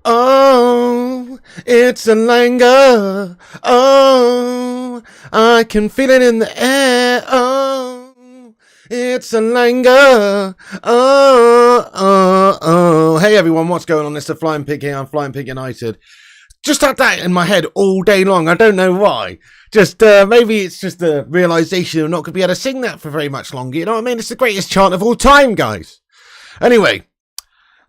Oh, it's a Langer. Oh, I can feel it in the air. Oh, it's a Langer. Oh. Hey everyone, what's going on? It's the Flying Pig here. I'm Flying Pig United. Just had that in my head all day long. I don't know why. Just maybe it's just the realization of not going to be able to sing that for very much longer. You know what I mean? It's the greatest chant of all time, guys. Anyway.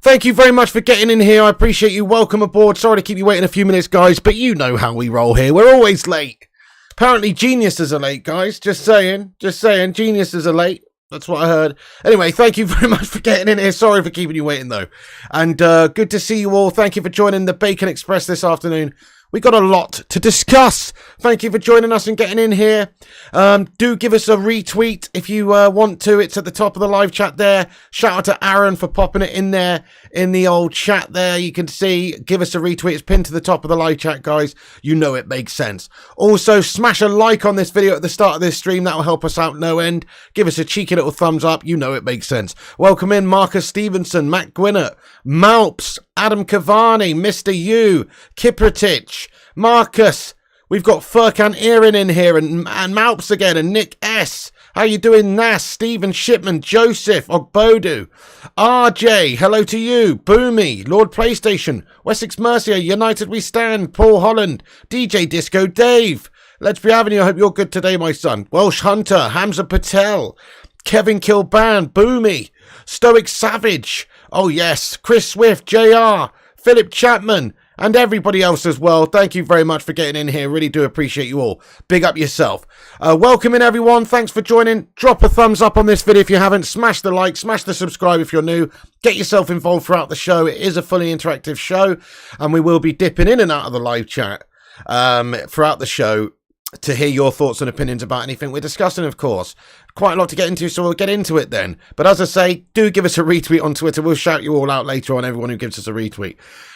Thank you very much for getting in here. I appreciate you. Welcome aboard. Sorry to keep you waiting a few minutes, guys, but you know how we roll here. We're always late. Apparently, geniuses are late, guys. Just saying. Geniuses are late. That's what I heard. Anyway, thank you very much for getting in here. Sorry for keeping you waiting, though. And good to see you all. Thank you for joining the Bacon Express this afternoon. We got a lot to discuss. Thank you for joining us and getting in here. Do give us a retweet if you want to. It's at the top of the live chat there. Shout out to Aaron for popping it in there in the old chat there. You can see, give us a retweet. It's pinned to the top of the live chat, guys. You know it makes sense. Also, smash a like on this video at the start of this stream. That will help us out no end. Give us a cheeky little thumbs up. You know it makes sense. Welcome in Marcus Stevenson, Matt Gwinnett, Malps, Adam Cavani, Mr. U, Kiprotich, Marcus. We've got Furkan Erin in here and Malps again and Nick S. How you doing, Nas, Stephen Shipman, Joseph, Ogbodu, RJ, hello to you, Boomy, Lord PlayStation, Wessex Mercia, United We Stand, Paul Holland, DJ Disco Dave. Let's be having you. I hope you're good today, my son. Welsh Hunter, Hamza Patel, Kevin Kilban, Boomy, Stoic Savage. Oh yes, Chris Swift, JR, Philip Chapman, and everybody else as well. Thank you very much for getting in here. Really do appreciate you all. Big up yourself. Welcome in, everyone. Thanks for joining. Drop a thumbs up on this video if you haven't. Smash the like, smash the subscribe if you're new. Get yourself involved throughout the show. It is a fully interactive show, and we will be dipping in and out of the live chat throughout the show to hear your thoughts and opinions about anything we're discussing, of course. Quite a lot to get into, so we'll get into it then. But as I say, do give us a retweet on Twitter. We'll shout you all out later on, everyone who gives us a retweet.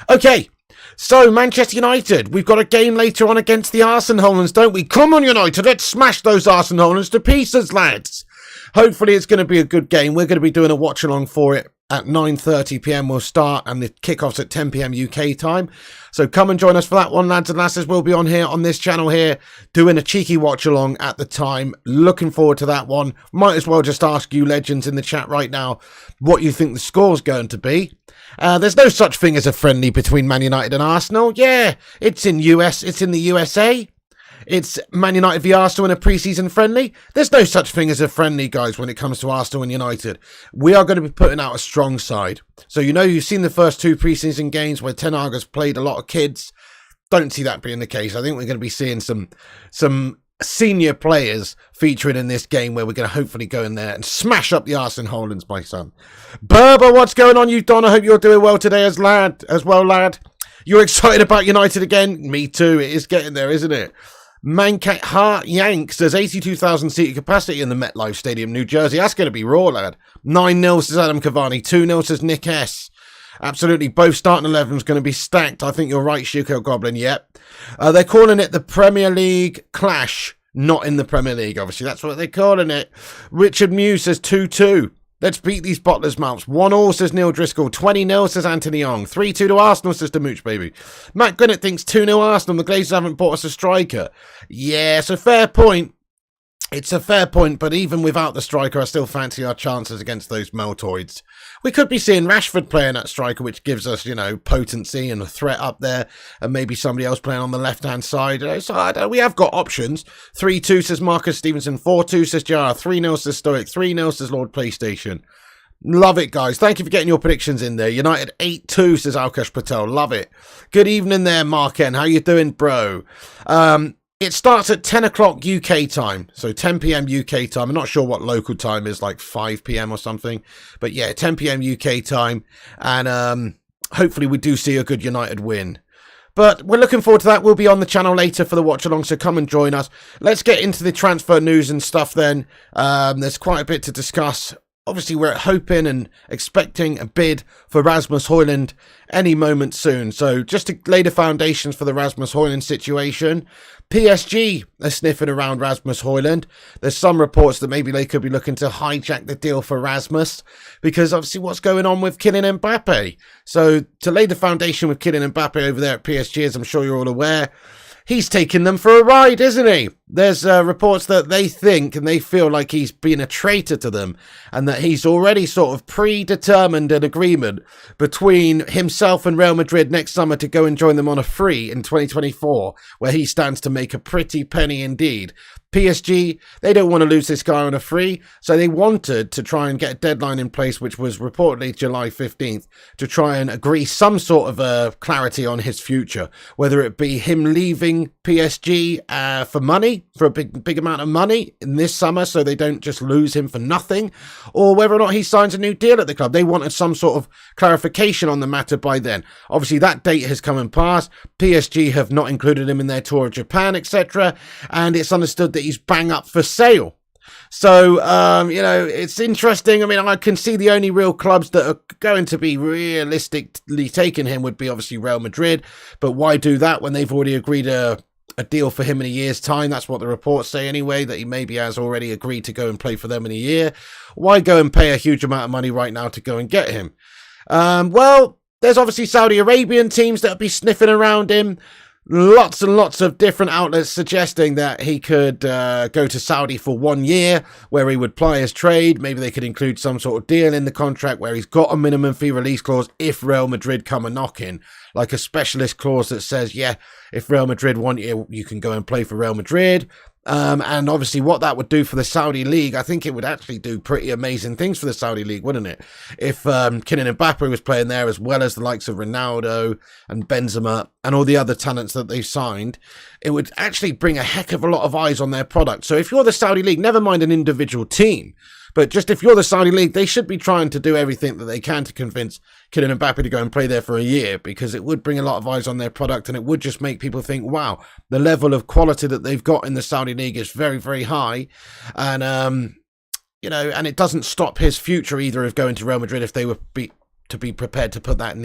Okay, so Manchester United, we've got a game later on against the Arsenalans, don't we? Come on, United, let's smash those Arsenalans to pieces, lads. Hopefully it's going to be a good game. We're going to be doing a watch-along for it. At 9:30 p.m. we'll start, and the kickoff's at 10 p.m. UK time. So come and join us for that one, lads and lasses. We'll be on here on this channel here doing a cheeky watch along at the time. Looking forward to that one. Might as well just ask you legends in the chat right now what you think the score's going to be. There's no such thing as a friendly between Man United and Arsenal. Yeah, it's in the USA. It's Man United v Arsenal in a pre-season friendly. There's no such thing as a friendly, guys, when it comes to Arsenal and United. We are going to be putting out a strong side. So, you know, you've seen the first two pre-season games where Ten Hag's played a lot of kids. Don't see that being the case. I think we're going to be seeing some senior players featuring in this game where we're going to hopefully go in there and smash up the Arsenalans, my son. Berber, what's going on, you Don? I hope you're doing well today as well, lad. You're excited about United again? Me too. It is getting there, isn't it? Mancat Hart Yanks, there's 82,000 seating capacity in the MetLife Stadium, New Jersey. That's going to be raw, lad. 9-0 says Adam Cavani, 2-0 says Nick S. Absolutely, both starting 11's going to be stacked. I think you're right, Shuko Goblin, yep. They're calling it the Premier League Clash, not in the Premier League, obviously. That's what they're calling it. Richard Muse says 2-2. Let's beat these bottlers' mouths. 1-1 says Neil Driscoll. 20-0 says Anthony Young. 3-2 to Arsenal says the Mooch baby. Matt Gwinnett thinks 2-0 Arsenal. The Glazers haven't bought us a striker. Yeah, it's a fair point. It's a fair point, but even without the striker, I still fancy our chances against those Meltoids. We could be seeing Rashford playing at striker, which gives us, you know, potency and a threat up there, and maybe somebody else playing on the left-hand side. So we have got options. 3-2 says Marcus Stevenson. 4-2 says JR. 3-0 says Stoic. 3-0 says Lord PlayStation. Love it, guys. Thank you for getting your predictions in there. United 8-2 says Alkesh Patel. Love it. Good evening there, Mark N. How you doing, bro? It starts at 10 o'clock UK time, so 10 p.m. UK time. I'm not sure what local time is, like 5 p.m. or something. But yeah, 10 p.m. UK time. And hopefully we do see a good United win. But we're looking forward to that. We'll be on the channel later for the watch along, so come and join us. Let's get into the transfer news and stuff then. There's quite a bit to discuss obviously we're hoping and expecting a bid for Rasmus Hojlund any moment soon. So just to lay the foundations for the Rasmus Hojlund situation, PSG are sniffing around Rasmus Hojlund. There's some reports that maybe they could be looking to hijack the deal for Rasmus, because obviously what's going on with Kylian Mbappe. So to lay the foundation with Kylian Mbappe over there at PSG, as I'm sure you're all aware, he's taking them for a ride, isn't he? There's reports that they think and they feel like he's been a traitor to them, and that he's already sort of predetermined an agreement between himself and Real Madrid next summer to go and join them on a free in 2024, where he stands to make a pretty penny indeed. PSG, they don't want to lose this guy on a free, so they wanted to try and get a deadline in place, which was reportedly July 15th, to try and agree some sort of clarity on his future, whether it be him leaving PSG for money, for a big amount of money in this summer, so they don't just lose him for nothing, or whether or not he signs a new deal at the club. They wanted some sort of clarification on the matter by then. Obviously, that date has come and passed. PSG have not included him in their tour of Japan, etc., and it's understood that he's bang up for sale. So, it's interesting. I mean, I can see the only real clubs that are going to be realistically taking him would be obviously Real Madrid, but why do that when they've already agreed a deal for him in a year's time? That's what the reports say anyway, that he maybe has already agreed to go and play for them in a year. Why go and pay a huge amount of money right now to go and get him? Well, there's obviously Saudi Arabian teams that will be sniffing around him. Lots and lots of different outlets suggesting that he could go to Saudi for 1 year, where he would ply his trade. Maybe they could include some sort of deal in the contract where he's got a minimum fee release clause if Real Madrid come a knocking, like a specialist clause that says, yeah, if Real Madrid want you, you can go and play for Real Madrid. And obviously what that would do for the Saudi League, I think it would actually do pretty amazing things for the Saudi League, wouldn't it? If Kylian Mbappe was playing there, as well as the likes of Ronaldo and Benzema and all the other talents that they've signed, it would actually bring a heck of a lot of eyes on their product. So if you're the Saudi League, never mind an individual team, but just if you're the Saudi League, they should be trying to do everything that they can to convince Kylian Mbappe to go and play there for a year, because it would bring a lot of eyes on their product, and it would just make people think, wow, the level of quality that they've got in the Saudi League is very, very high. And, and it doesn't stop his future either of going to Real Madrid if they were to be prepared to put that in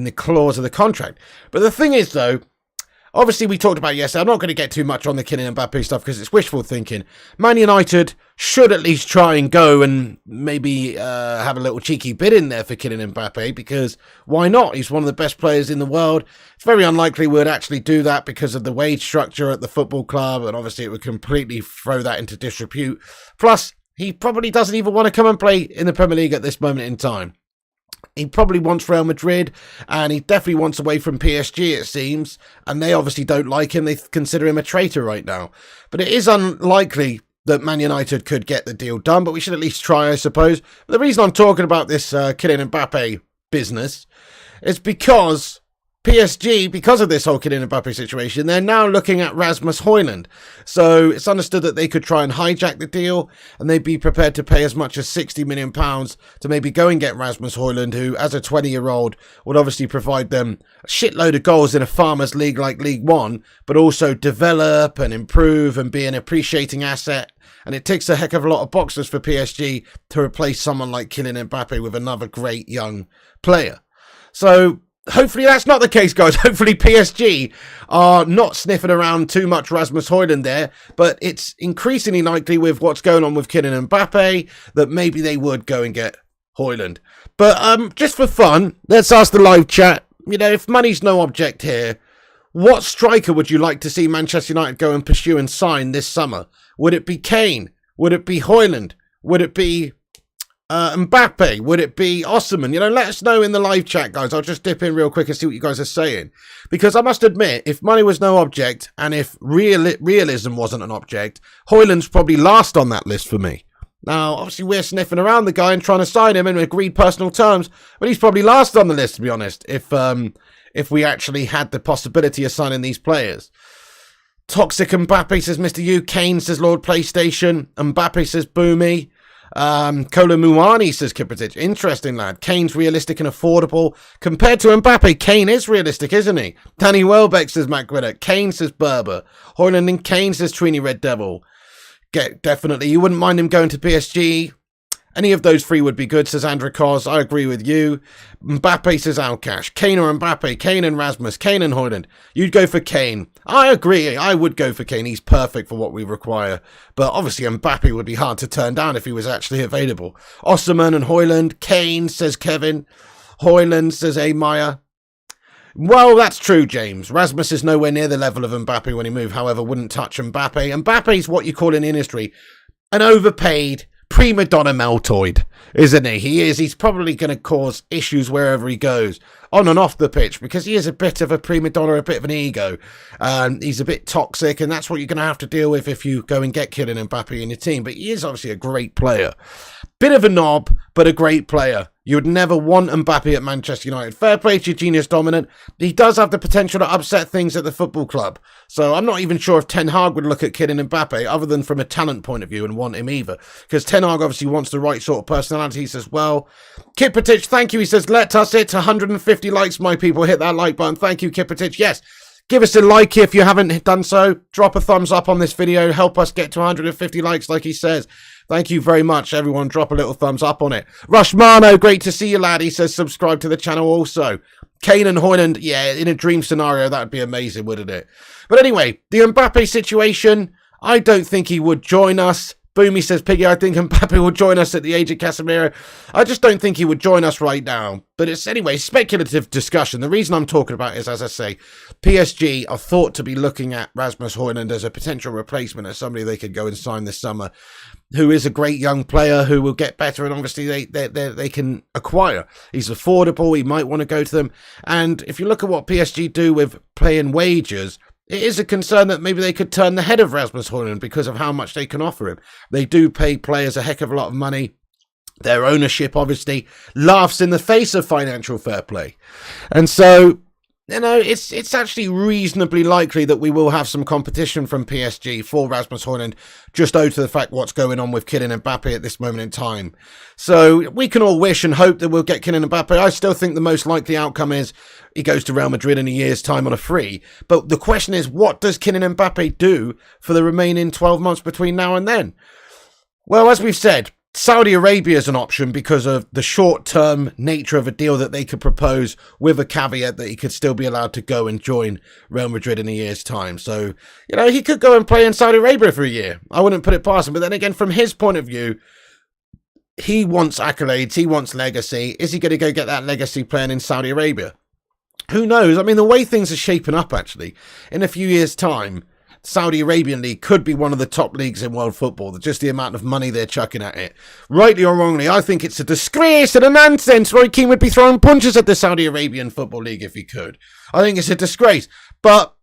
the clause of the contract. But the thing is, though, obviously, we talked about yesterday. I'm not going to get too much on the Kylian Mbappe stuff because it's wishful thinking. Man United should at least try and go and maybe have a little cheeky bid in there for Kylian Mbappe, because why not? He's one of the best players in the world. It's very unlikely we'd actually do that because of the wage structure at the football club, and obviously it would completely throw that into disrepute. Plus, he probably doesn't even want to come and play in the Premier League at this moment in time. He probably wants Real Madrid, and he definitely wants away from PSG, it seems, and they obviously don't like him. They consider him a traitor right now. But it is unlikely that Man United could get the deal done, but we should at least try, I suppose. But the reason I'm talking about this Kylian Mbappe business is because PSG, because of this whole Kylian Mbappe situation, they're now looking at Rasmus Hojlund. So it's understood that they could try and hijack the deal, and they'd be prepared to pay as much as £60 million to maybe go and get Rasmus Hojlund, who, as a 20-year-old, would obviously provide them a shitload of goals in a farmers' league like League One, but also develop and improve and be an appreciating asset. And it ticks a heck of a lot of boxes for PSG to replace someone like Kylian Mbappe with another great young player. So hopefully that's not the case, guys. Hopefully PSG are not sniffing around too much Rasmus Hojlund there, but it's increasingly likely with what's going on with Kylian Mbappe that maybe they would go and get Hojlund. But just for fun, let's ask the live chat, if money's no object here, what striker would you like to see Manchester United go and pursue and sign this summer? Would it be Kane? Would it be Hojlund? Would it be Mbappe? Would it be Osimhen? Let us know in the live chat, guys. I'll just dip in real quick and see what you guys are saying. Because I must admit, if money was no object and if realism wasn't an object, Hojlund's probably last on that list for me. Now, obviously, we're sniffing around the guy and trying to sign him and agreed personal terms, but he's probably last on the list, to be honest, if we actually had the possibility of signing these players. Toxic Mbappe says Mr. U. Kane says Lord PlayStation. Mbappe says Boomy. Kolomuani says Kiprotich. Interesting, lad. Kane's realistic and affordable. Compared to Mbappe, Kane is realistic, isn't he? Danny Welbeck says Matt Griddock. Kane says Berber. Hojlund and Kane says Trini Red Devil. Definitely. You wouldn't mind him going to PSG. Any of those three would be good, says Andrikos. I agree with you. Mbappe, says Alcash. Kane or Mbappe? Kane and Rasmus. Kane and Hojlund. You'd go for Kane. I agree. I would go for Kane. He's perfect for what we require. But obviously Mbappe would be hard to turn down if he was actually available. Osserman and Hojlund. Kane, says Kevin. Hojlund, says Amaya. Well, that's true, James. Rasmus is nowhere near the level of Mbappe when he moved. However, wouldn't touch Mbappe. Mbappe's what you call in the industry an overpaid prima donna meltoid, isn't he? He is. He's probably going to cause issues wherever he goes, on and off the pitch, because he is a bit of a prima donna, a bit of an ego. He's a bit toxic, and that's what you're going to have to deal with if you go and get Kylian Mbappe in your team. But he is obviously a great player. Bit of a knob, but a great player. You would never want Mbappe at Manchester United. Fair play to Genius Dominant. He does have the potential to upset things at the football club. So I'm not even sure if Ten Hag would look at Kylian Mbappe, other than from a talent point of view, and want him either. Because Ten Hag obviously wants the right sort of personalities as well. Kiprotich, thank you. He says, let us hit 150 likes, my people. Hit that like button. Thank you, Kiprotich. Yes. Give us a like if you haven't done so. Drop a thumbs up on this video. Help us get to 150 likes, like he says. Thank you very much, everyone. Drop a little thumbs up on it. Rushmano, great to see you, lad. He says subscribe to the channel also. Kane and Hojlund, yeah, in a dream scenario, that would be amazing, wouldn't it? But anyway, the Mbappe situation, I don't think he would join us. Boomy says, Piggy, I think Mbappe will join us at the age of Casemiro. I just don't think he would join us right now. But it's, anyway, speculative discussion. The reason I'm talking about is, as I say, PSG are thought to be looking at Rasmus Hojlund as a potential replacement, as somebody they could go and sign this summer, who is a great young player who will get better, and obviously they can acquire. He's affordable. He might want to go to them. And if you look at what PSG do with paying wages, it is a concern that maybe they could turn the head of Rasmus Hojlund because of how much they can offer him. They do pay players a heck of a lot of money. Their ownership, obviously, laughs in the face of financial fair play. And so, you know, it's actually reasonably likely that we will have some competition from PSG for Rasmus Hojlund, just owed to the fact what's going on with Kylian Mbappe at this moment in time. So we can all wish and hope that we'll get Kylian Mbappe. I still think the most likely outcome is he goes to Real Madrid in a year's time on a free. But the question is, what does Kylian Mbappe do for the remaining 12 months between now and then? Well, as we've said, Saudi Arabia is an option because of the short-term nature of a deal that they could propose, with a caveat that he could still be allowed to go and join Real Madrid in a year's time. So, you know, he could go and play in Saudi Arabia for a year. I wouldn't put it past him. But then again, from his point of view, he wants accolades. He wants legacy. Is he going to go get that legacy playing in Saudi Arabia? Who knows? I mean, the way things are shaping up, actually, in a few years' time, Saudi Arabian League could be one of the top leagues in world football. Just the amount of money they're chucking at it. Rightly or wrongly, I think it's a disgrace and a nonsense. Roy Keane would be throwing punches at the Saudi Arabian Football League if he could. I think it's a disgrace. But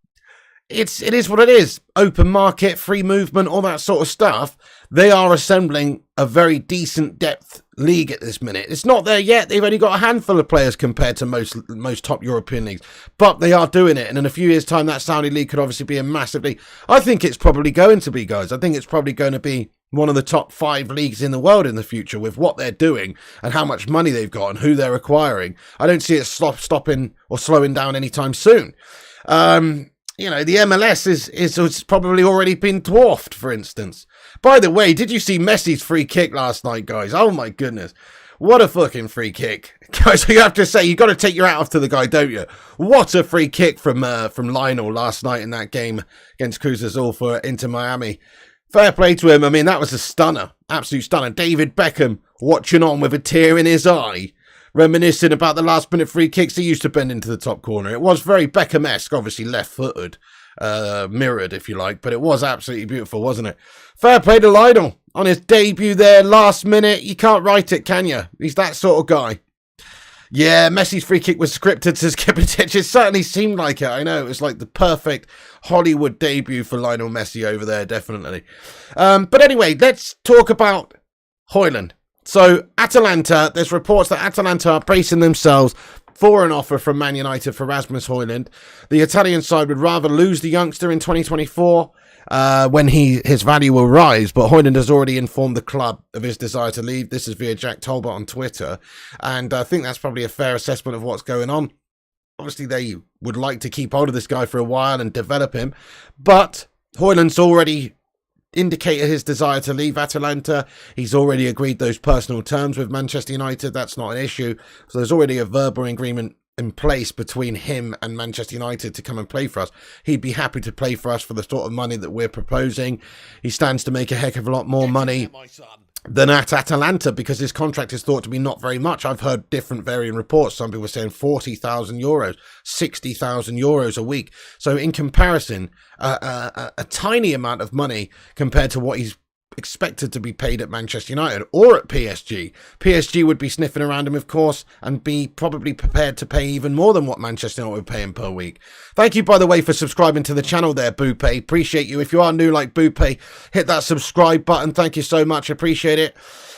it is what it is. Open market, free movement, all that sort of stuff. They are assembling a very decent depth league at this minute. It's not there yet. They've only got a handful of players compared to most top European leagues. But they are doing it. And in a few years' time, that Saudi league could obviously be a massive league. I think it's probably going to be, guys. I think it's probably going to be one of the top 5 leagues in the world in the future with what they're doing and how much money they've got and who they're acquiring. I don't see it stopping or slowing down anytime soon. You know, the MLS is probably already been dwarfed, for instance. By the way, did you see Messi's free kick last night, guys? Oh, my goodness. What a fucking free kick. Guys, you have to say, you got to take your hat off to the guy, don't you? What a free kick from Lionel last night in that game against Cruz Azul for Inter Miami. Fair play to him. I mean, that was a stunner. Absolute stunner. David Beckham watching on with a tear in his eye, reminiscing about the last-minute free kicks he used to bend into the top corner. It was very Beckham-esque, obviously left-footed, mirrored, if you like, but it was absolutely beautiful, wasn't it? Fair play to Lionel on his debut there, last minute. You can't write it, can you? He's that sort of guy. Yeah, Messi's free kick was scripted, says Kiprotich. It certainly seemed like it. I know, it was like the perfect Hollywood debut for Lionel Messi over there, definitely. But anyway, let's talk about Hojlund. So, Atalanta, there's reports that Atalanta are bracing themselves for an offer from Man United for Rasmus Hojlund. The Italian side would rather lose the youngster in 2024 when his value will rise, but Hojlund has already informed the club of his desire to leave. This is via Jack Talbot on Twitter, and I think that's probably a fair assessment of what's going on. Obviously, they would like to keep hold of this guy for a while and develop him, but Hojlund's already indicated his desire to leave Atalanta. He's already agreed those personal terms with Manchester United. That's not an issue. So there's already a verbal agreement in place between him and Manchester United to come and play for us. He'd be happy to play for us for the sort of money that we're proposing. He stands to make a heck of a lot more money than at Atalanta, because his contract is thought to be not very much. I've heard different varying reports. Some people are saying 40,000 euros, 60,000 euros a week. So in comparison, a tiny amount of money compared to what he's expected to be paid at Manchester United or at PSG. PSG would be sniffing around him, of course, and be probably prepared to pay even more than what Manchester United would pay him per week. Thank you, by the way, for subscribing to the channel there, Bupe. Appreciate you. If you are new like Bupe, hit that subscribe button. Thank you so much. Appreciate it.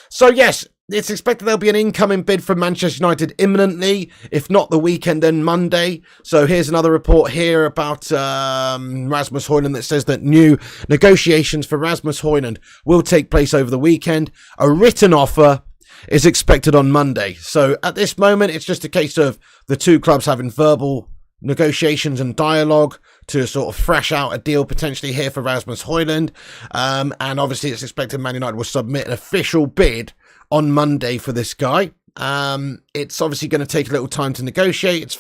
So, yes, it's expected there'll be an incoming bid from Manchester United imminently, if not the weekend, then Monday. So here's another report here about Rasmus Hojlund that says that new negotiations for Rasmus Hojlund will take place over the weekend. A written offer is expected on Monday. So at this moment, it's just a case of the two clubs having verbal negotiations and dialogue to sort of thrash out a deal potentially here for Rasmus Hojlund. And obviously it's expected Man United will submit an official bid on Monday for this guy. It's obviously going to take a little time to negotiate.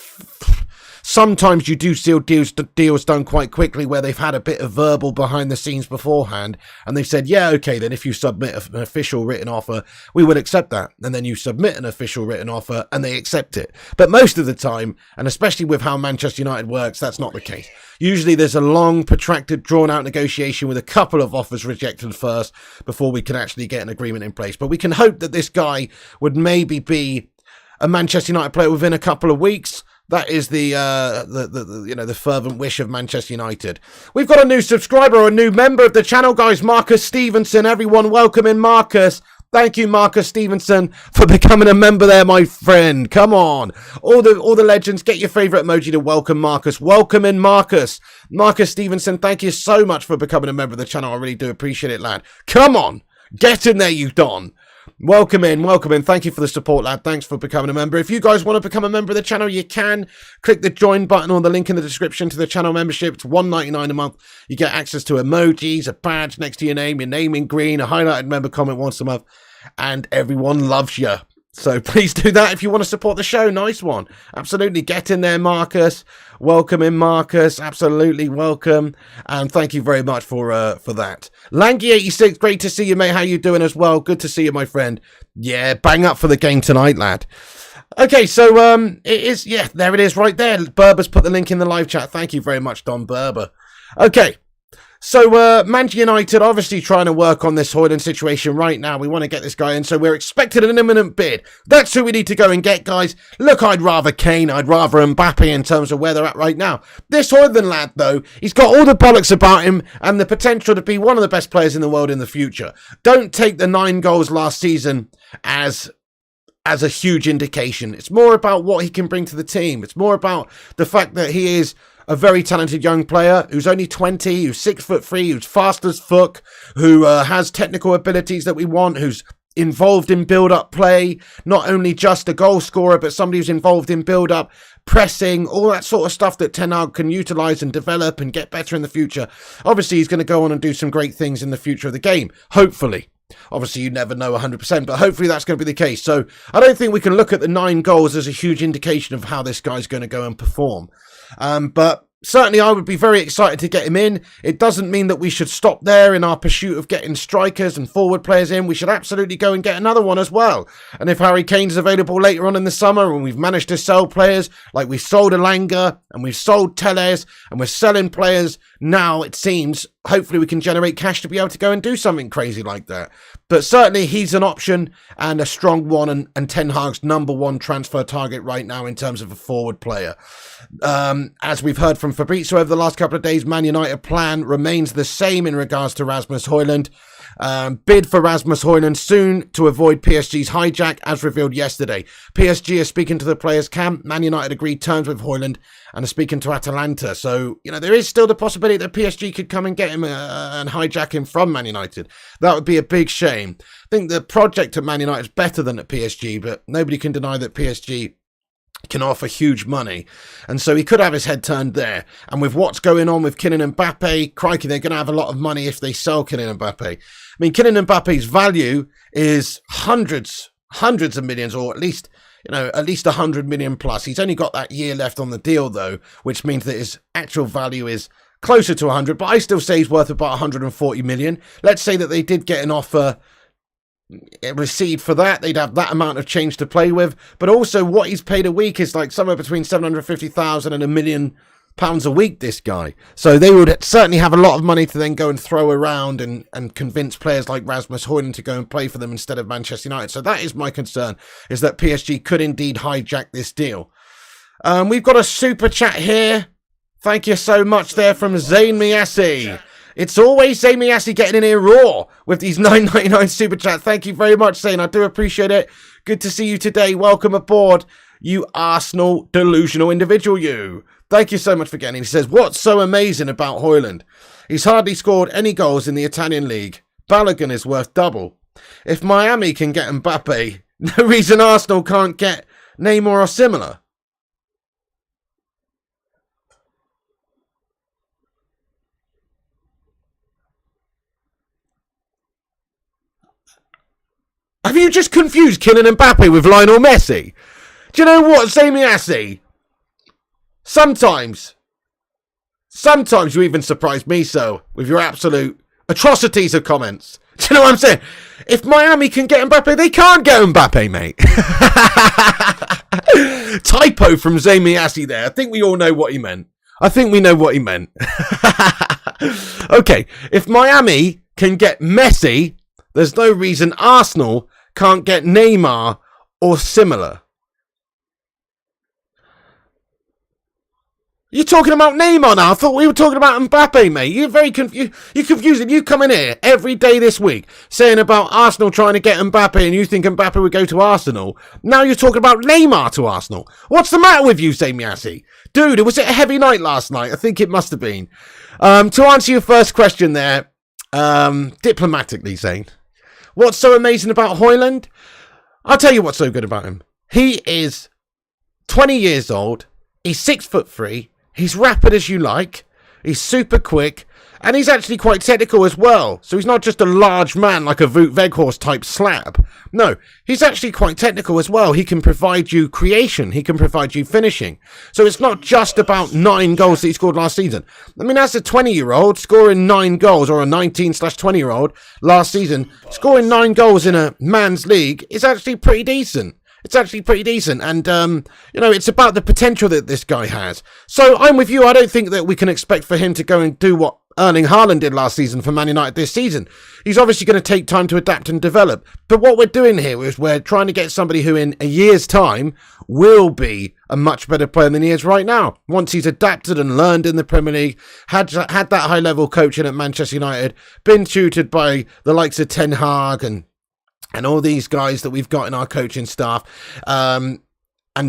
Sometimes you do see deals done quite quickly where they've had a bit of verbal behind the scenes beforehand, and they've said, yeah, okay, then if you submit an official written offer, we would accept that. And then you submit an official written offer and they accept it. But most of the time, and especially with how Manchester United works, that's not the case. Usually there's a long, protracted, drawn-out negotiation with a couple of offers rejected first before we can actually get an agreement in place. But we can hope that this guy would maybe be a Manchester United player within a couple of weeks. That is the fervent wish of Manchester United. We've got a new subscriber, or a new member of the channel, guys. Marcus Stevenson. Everyone, welcome in Marcus. Thank you, Marcus Stevenson, for becoming a member there, my friend. Come on. All the legends, get your favourite emoji to welcome Marcus. Welcome in, Marcus. Marcus Stevenson, thank you so much for becoming a member of the channel. I really do appreciate it, lad. Come on. Get in there, you don. Welcome in, welcome in. Thank you for the support, lad. Thanks for becoming a member. If you guys want to become a member of the channel, you can. Click the join button or the link in the description to the channel membership. It's $1.99 a month. You get access to emojis, a badge next to your name in green, a highlighted member comment once a month, and everyone loves you. So please do that if you want to support the show. Nice one. Absolutely. Get in there, Marcus. Welcome in, Marcus. Absolutely welcome. And thank you very much for that. Langy86, great to see you, mate. How you doing as well? Good to see you, my friend. Yeah, bang up for the game tonight, lad. Okay, so it is, yeah, there it is right there. Berber's put the link in the live chat. Thank you very much, Don Berber. Okay. So, Manchester United obviously trying to work on this Hojlund situation right now. We want to get this guy in, so we're expecting an imminent bid. That's who we need to go and get, guys. Look, I'd rather Kane, I'd rather Mbappe in terms of where they're at right now. This Hojlund lad, though, he's got all the bollocks about him and the potential to be one of the best players in the world in the future. Don't take the 9 goals last season as a huge indication. It's more about what he can bring to the team. It's more about the fact that he is a very talented young player who's only 20, who's 6'3", who's fast as fuck, who has technical abilities that we want, who's involved in build-up play, not only just a goal scorer, but somebody who's involved in build-up, pressing, all that sort of stuff that Ten Hag can utilise and develop and get better in the future. Obviously, he's going to go on and do some great things in the future of the game, hopefully. Obviously, you never know 100%, but hopefully that's going to be the case. So I don't think we can look at the 9 goals as a huge indication of how this guy's going to go and perform. But certainly I would be very excited to get him in. It doesn't mean that we should stop there in our pursuit of getting strikers and forward players in. We should absolutely go and get another one as well. And if Harry Kane's available later on in the summer and we've managed to sell players, like we've sold Elanga and we've sold Telles and we're selling players now, it seems, hopefully we can generate cash to be able to go and do something crazy like that. But certainly he's an option and a strong one, and Ten Hag's #1 transfer target right now in terms of a forward player. As we've heard from Fabrizio over the last couple of days, Man United plan remains the same in regards to Rasmus Hojlund. Bid for Rasmus Hojlund soon to avoid PSG's hijack, as revealed yesterday. PSG are speaking to the players' camp. Man United agreed terms with Hojlund and are speaking to Atalanta. So, you know, there is still the possibility that PSG could come and get him and hijack him from Man United. That would be a big shame. I think the project at Man United is better than at PSG, but nobody can deny that PSG can offer huge money. And so he could have his head turned there. And with what's going on with Kylian Mbappe, crikey, they're going to have a lot of money if they sell Kylian Mbappe. I mean, Kylian Mbappe's value is hundreds of millions, or at least 100 million plus. He's only got that year left on the deal, though, which means that his actual value is closer to 100, but I still say he's worth about 140 million. Let's say that they did get an offer received for that. They'd have that amount of change to play with, but also what he's paid a week is like somewhere between 750,000 and £1 million a week, this guy. So they would certainly have a lot of money to then go and throw around and convince players like Rasmus Hojlund to go and play for them instead of Manchester United. So that is my concern, is that PSG could indeed hijack this deal. We've got a super chat here. Thank you so much there from Zayn Miassi. It's always Zayn Miassi getting in here raw with these $9.99 super chats. Thank you very much, Zayn. I do appreciate it. Good to see you today. Welcome aboard, you Arsenal delusional individual, you. Thank you so much for getting in. He says, what's so amazing about Hojlund? He's hardly scored any goals in the Italian league. Balogun is worth double. If Miami can get Mbappe, no reason Arsenal can't get Neymar or similar. Have you just confused Kylian Mbappe with Lionel Messi? Do you know what, Samiassi? Sometimes you even surprise me so with your absolute atrocities of comments. Do you know what I'm saying? If Miami can get Mbappe, they can't get Mbappe, mate. Typo from Zamiassi there. I think we all know what he meant. I think we know what he meant. Okay, if Miami can get Messi, there's no reason Arsenal can't get Neymar or similar. You're talking about Neymar now. I thought we were talking about Mbappe, mate. You're very confused. You're confusing. You come in here every day this week saying about Arsenal trying to get Mbappe and you think Mbappe would go to Arsenal. Now you're talking about Neymar to Arsenal. What's the matter with you, Samiassi? Dude, was it a heavy night last night? I think it must have been. To answer your first question there, diplomatically saying, what's so amazing about Hojlund? I'll tell you what's so good about him. He is 20 years old. He's 6'3". He's rapid as you like. He's super quick. And he's actually quite technical as well. So he's not just a large man like a Wout Weghorst type slab. No, he's actually quite technical as well. He can provide you creation. He can provide you finishing. So it's not just about 9 goals that he scored last season. I mean, as a 20-year-old scoring 9 goals, or a 19/20-year-old last season, scoring 9 goals in a man's league is actually pretty decent. It's actually pretty decent, and, it's about the potential that this guy has. So I'm with you. I don't think that we can expect for him to go and do what Erling Haaland did last season for Man United this season. He's obviously going to take time to adapt and develop. But what we're doing here is we're trying to get somebody who in a year's time will be a much better player than he is right now. Once he's adapted and learned in the Premier League, had that high-level coaching at Manchester United, been tutored by the likes of Ten Hag and all these guys that we've got in our coaching staff, and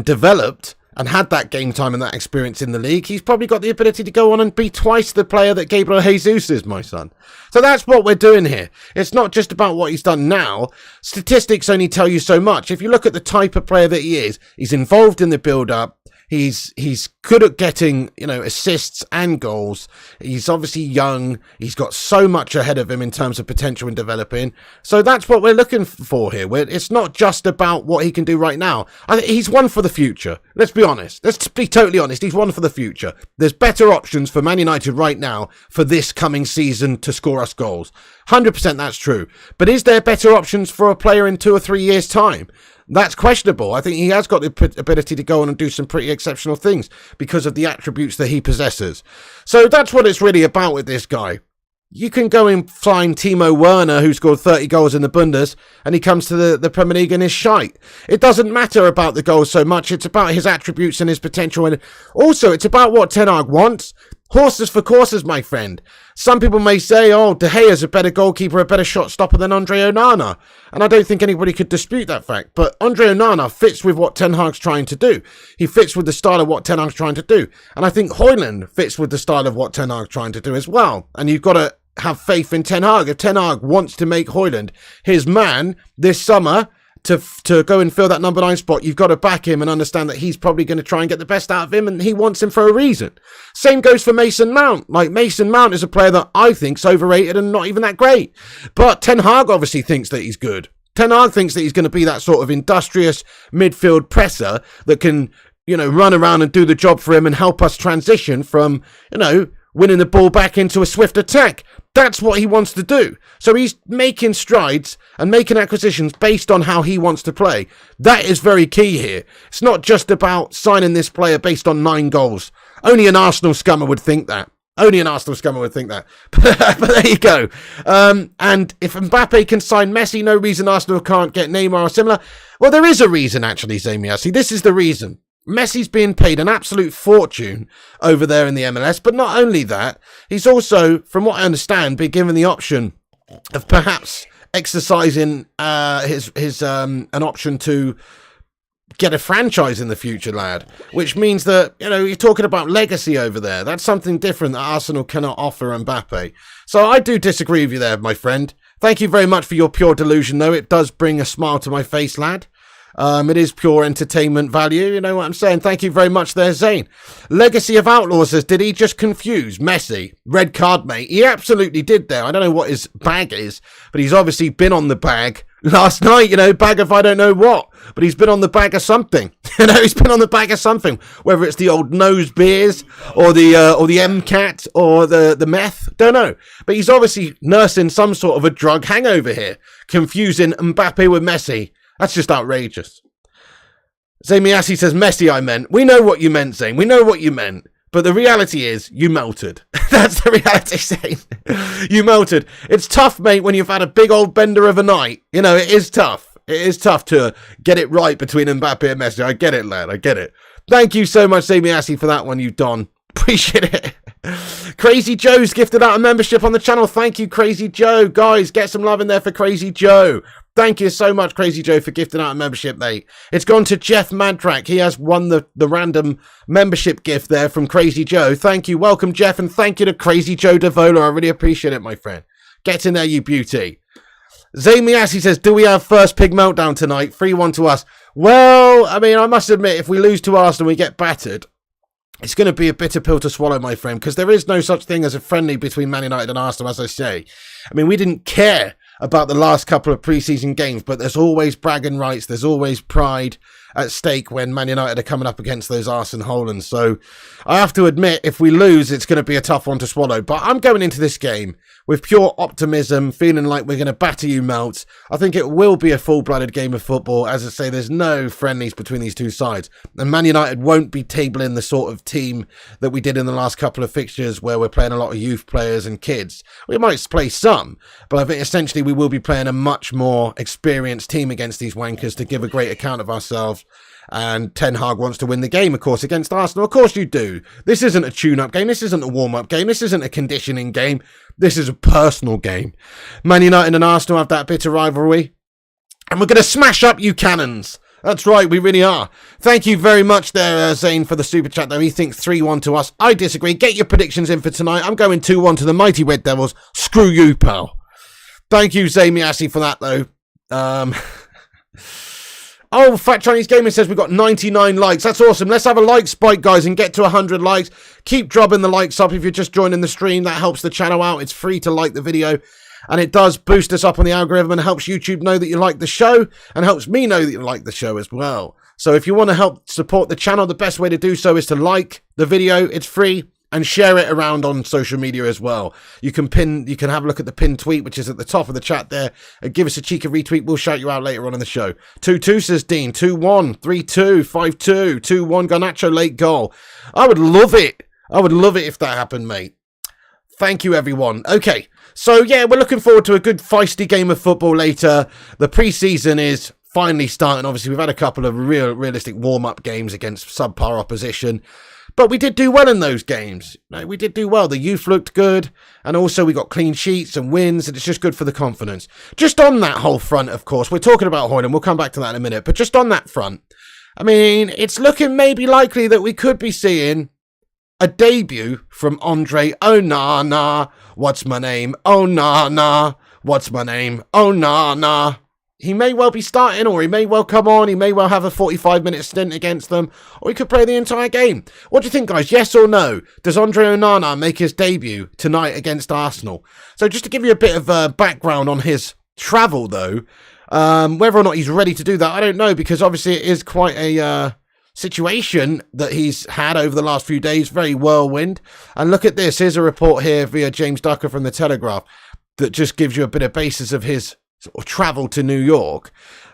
developed and had that game time and that experience in the league, he's probably got the ability to go on and be twice the player that Gabriel Jesus is, my son. So that's what we're doing here. It's not just about what he's done now. Statistics only tell you so much. If you look at the type of player that he is, he's involved in the build-up. He's good at getting, assists and goals. He's obviously young. He's got so much ahead of him in terms of potential and developing. So that's what we're looking for here. It's not just about what he can do right now. He's one for the future. Let's be honest. Let's be totally honest. He's one for the future. There's better options for Man United right now for this coming season to score us goals. 100% that's true. But is there better options for a player in 2 or 3 years' time? That's questionable. I think he has got the ability to go on and do some pretty exceptional things because of the attributes that he possesses. So that's what it's really about with this guy. You can go and find Timo Werner, who scored 30 goals in the Bundes, and he comes to the Premier League and is shite. It doesn't matter about the goals so much. It's about his attributes and his potential. And also, it's about what Ten Hag wants. Horses for courses, my friend. Some people may say, oh, De Gea's a better goalkeeper, a better shot stopper than Andre Onana. And I don't think anybody could dispute that fact. But Andre Onana fits with what Ten Hag's trying to do. He fits with the style of what Ten Hag's trying to do. And I think Hojlund fits with the style of what Ten Hag's trying to do as well. And you've got to have faith in Ten Hag. If Ten Hag wants to make Hojlund his man this summer to go and fill that number 9 spot, you've got to back him and understand that he's probably going to try and get the best out of him, and he wants him for a reason. Same goes for Mason Mount. Like, Mason Mount is a player that I think's overrated and not even that great. But Ten Hag obviously thinks that he's good. Ten Hag thinks that he's going to be that sort of industrious midfield presser that can, run around and do the job for him and help us transition from, winning the ball back into a swift attack. That's what he wants to do. So he's making strides and making acquisitions based on how he wants to play. That is very key here. It's not just about signing this player based on 9 goals. Only an Arsenal scummer would think that. But there you go. And if Mbappe can sign Messi, no reason Arsenal can't get Neymar or similar. Well, there is a reason, actually, Zamiasi. This is the reason. Messi's being paid an absolute fortune over there in the MLS, but not only that, he's also, from what I understand, been given the option of perhaps exercising his an option to get a franchise in the future, lad, which means that, you're talking about legacy over there. That's something different that Arsenal cannot offer Mbappe. So I do disagree with you there, my friend. Thank you very much for your pure delusion, though. It does bring a smile to my face, lad. It is pure entertainment value. You know what I'm saying? Thank you very much there, Zane. Legacy of Outlaw says, did he just confuse Messi? Red card, mate. He absolutely did there. I don't know what his bag is, but he's obviously been on the bag last night, bag of I don't know what, but he's been on the bag of something. He's been on the bag of something, whether it's the old nose beers or the MCAT or the meth, don't know. But he's obviously nursing some sort of a drug hangover here, confusing Mbappe with Messi. That's just outrageous. Zamiasi says, Messi I meant. We know what you meant, Zane. We know what you meant. But the reality is, you melted. That's the reality, Zane. You melted. It's tough, mate, when you've had a big old bender of a night. It is tough. It is tough to get it right between Mbappe and Messi. I get it, lad. I get it. Thank you so much, Zamiasi, for that one, you Don. Appreciate it. Crazy Joe's gifted out a membership on the channel. Thank you, Crazy Joe. Guys, get some love in there for Crazy Joe. Thank you so much, Crazy Joe, for gifting out a membership, mate. It's gone to Jeff Madrak. He has won the random membership gift there from Crazy Joe. Thank you. Welcome, Jeff, and thank you to Crazy Joe Devola. I really appreciate it, my friend. Get in there, you beauty. Zamiasi says, do we have first pig meltdown tonight? 3-1 to us. Well, I mean, I must admit, if we lose to Arsenal, we get battered. It's going to be a bitter pill to swallow, my friend, because there is no such thing as a friendly between Man United and Arsenal, as I say. I mean, we didn't care about the last couple of preseason games, but there's always bragging rights, there's always pride at stake when Man United are coming up against those Arsene Hojlund. So I have to admit, if we lose, it's going to be a tough one to swallow. But I'm going into this game with pure optimism, feeling like we're going to batter you Melts. I think it will be a full-blooded game of football. As I say, there's no friendlies between these two sides. And Man United won't be tabling the sort of team that we did in the last couple of fixtures where we're playing a lot of youth players and kids. We might play some, but I think essentially we will be playing a much more experienced team against these wankers to give a great account of ourselves. And Ten Hag wants to win the game, of course, against Arsenal. Of course you do. This isn't a tune-up game. This isn't a warm-up game. This isn't a conditioning game. This is a personal game. Man United and Arsenal have that bitter rivalry. And we're going to smash up you cannons. That's right, we really are. Thank you very much there, Zane, for the super chat, though. He thinks 3-1 to us. I disagree. Get your predictions in for tonight. I'm going 2-1 to the mighty Red Devils. Screw you, pal. Thank you, Zamiasi, for that, though. Oh, Fat Chinese Gamer says we've got 99 likes. That's awesome. Let's have a like spike, guys, and get to 100 likes. Keep dropping the likes up if you're just joining the stream. That helps the channel out. It's free to like the video, and it does boost us up on the algorithm and helps YouTube know that you like the show and helps me know that you like the show as well. So if you want to help support the channel, the best way to do so is to like the video. It's free. And share it around on social media as well. You can have a look at the pinned tweet, which is at the top of the chat there. And give us a cheeky retweet. We'll shout you out later on in the show. 2-2 says Dean. 2-1. 3-2. 5-2. 2-1. Garnacho late goal. I would love it. I would love it if that happened, mate. Thank you, everyone. Okay. So, yeah, we're looking forward to a good feisty game of football later. The preseason is finally starting. Obviously, we've had a couple of realistic warm-up games against subpar opposition. But we did do well in those games. We did do well. The youth looked good. And also we got clean sheets and wins. And it's just good for the confidence. Just on that whole front, of course. We're talking about Hojlund. We'll come back to that in a minute. But just on that front. I mean, it's looking maybe likely that we could be seeing a debut from Andre Onana. What's my name? Onana. What's my name? Onana. he may well be starting, or he may well come on, he may well have a 45-minute stint against them, or he could play the entire game. What do you think, guys? Yes or no? Does Andre Onana make his debut tonight against Arsenal? So just to give you a bit of background on his travel, though, whether or not he's ready to do that, I don't know, because obviously it is quite a situation that he's had over the last few days, very whirlwind. And look at this, here's a report here via James Ducker from The Telegraph that just gives you a bit of basis of his sort of travel to New York.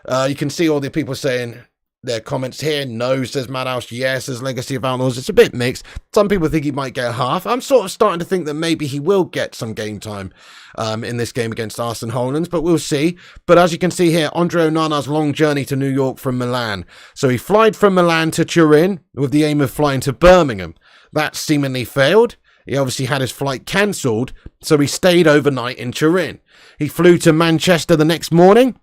You can see all the people saying their comments here. No, says Madhouse. Yes, says Legacy of Outlaws. It's a bit mixed. Some people think he might get half. I'm sort of starting to think that maybe he will get some game time in this game against Arsenal Hojlund, but we'll see. But as you can see here, Andre Onana's long journey to New York from Milan. So he flied from Milan to Turin with the aim of flying to Birmingham. That seemingly failed. He obviously had his flight cancelled, so he stayed overnight in Turin. He flew to Manchester the next morning.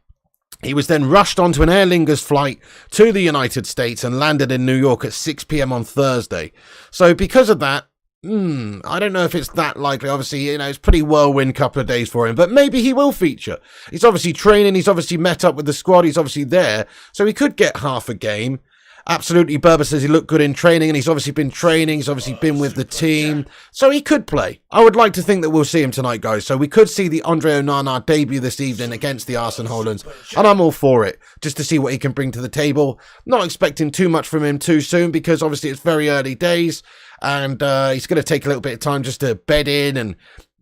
He was then rushed onto an Aer Lingus flight to the United States and landed in New York at 6 p.m. on Thursday. So because of that, I don't know if it's that likely. Obviously, it's pretty whirlwind couple of days for him, but maybe he will feature. He's obviously training. He's obviously met up with the squad. He's obviously there. So he could get half a game. Absolutely, Berber says he looked good in training, and he's obviously been training. He's obviously been with the team. So he could play. I would like to think that we'll see him tonight, guys. So we could see the Andre Onana debut this evening against the Arsenal Hojlunds, and I'm all for it, just to see what he can bring to the table. Not expecting too much from him too soon, because obviously it's very early days, and he's going to take a little bit of time just to bed in and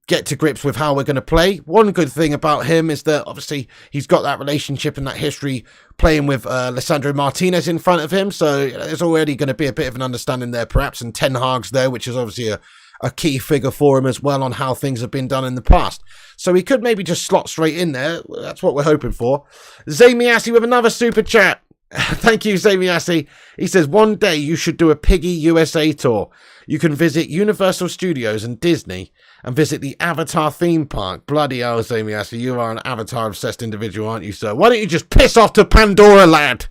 get to grips with how we're going to play. One good thing about him is that obviously he's got that relationship and that history playing with Lisandro Martinez in front of him, so there's already going to be a bit of an understanding there perhaps, and Ten Hag's there, which is obviously a key figure for him as well on how things have been done in the past. So he could maybe just slot straight in there. That's what we're hoping for. Zamiassi with another super chat. Thank you, Zamiassi. He says, one day you should do a Piggy USA tour. You can visit Universal Studios and Disney and visit the Avatar theme park. Bloody hell, Zamiassi, you are an Avatar-obsessed individual, aren't you, sir? Why don't you just piss off to Pandora, lad?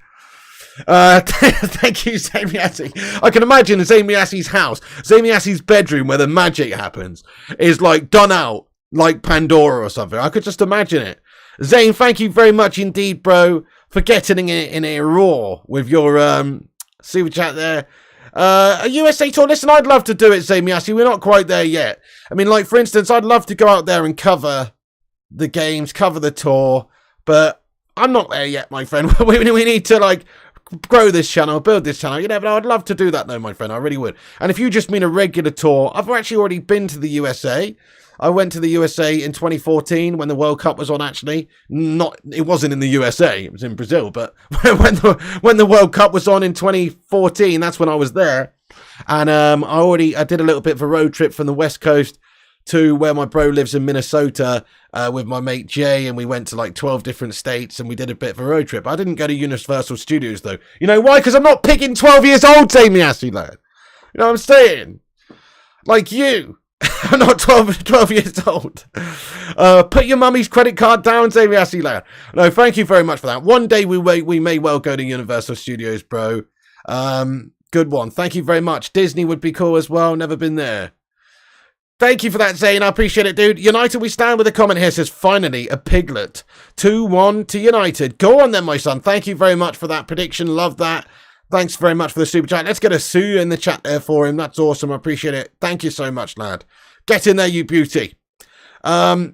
Thank you, Zamiassi. I can imagine Zamiassi's house, Zamiassi's bedroom where the magic happens, is like done out like Pandora or something. I could just imagine it. Zane, thank you very much indeed, bro, for getting in a roar with your super chat there. A USA tour. Listen, I'd love to do it, Zamiassi. We're not quite there yet. I mean, like, for instance, I'd love to go out there and cover the games, cover the tour, but I'm not there yet, my friend. We need to, like, grow this channel, build this channel. But I'd love to do that, though, my friend. I really would. And if you just mean a regular tour, I've actually already been to the USA. I went to the USA in 2014 when the World Cup was on, actually. It wasn't in the USA, it was in Brazil, but when the World Cup was on in 2014, that's when I was there. And I did a little bit of a road trip from the West Coast to where my bro lives in Minnesota with my mate Jay, and we went to like 12 different states and we did a bit of a road trip. I didn't go to Universal Studios, though. You know why? Because I'm not picking 12 years old, Zamiassi, lad. You know what I'm saying? Like you. I'm not 12 years old. Put your mummy's credit card down, Zamiassi, lad. No, thank you very much for that. One day we may well go to Universal Studios, bro. Good one. Thank you very much. Disney would be cool as well. Never been there. Thank you for that, Zane. I appreciate it, dude. United we stand with a comment here. Says, finally, a piglet. 2-1 to United. Go on then, my son. Thank you very much for that prediction. Love that. Thanks very much for the super chat. Let's get a Sue in the chat there for him. That's awesome. I appreciate it. Thank you so much, lad. Get in there, you beauty. VJ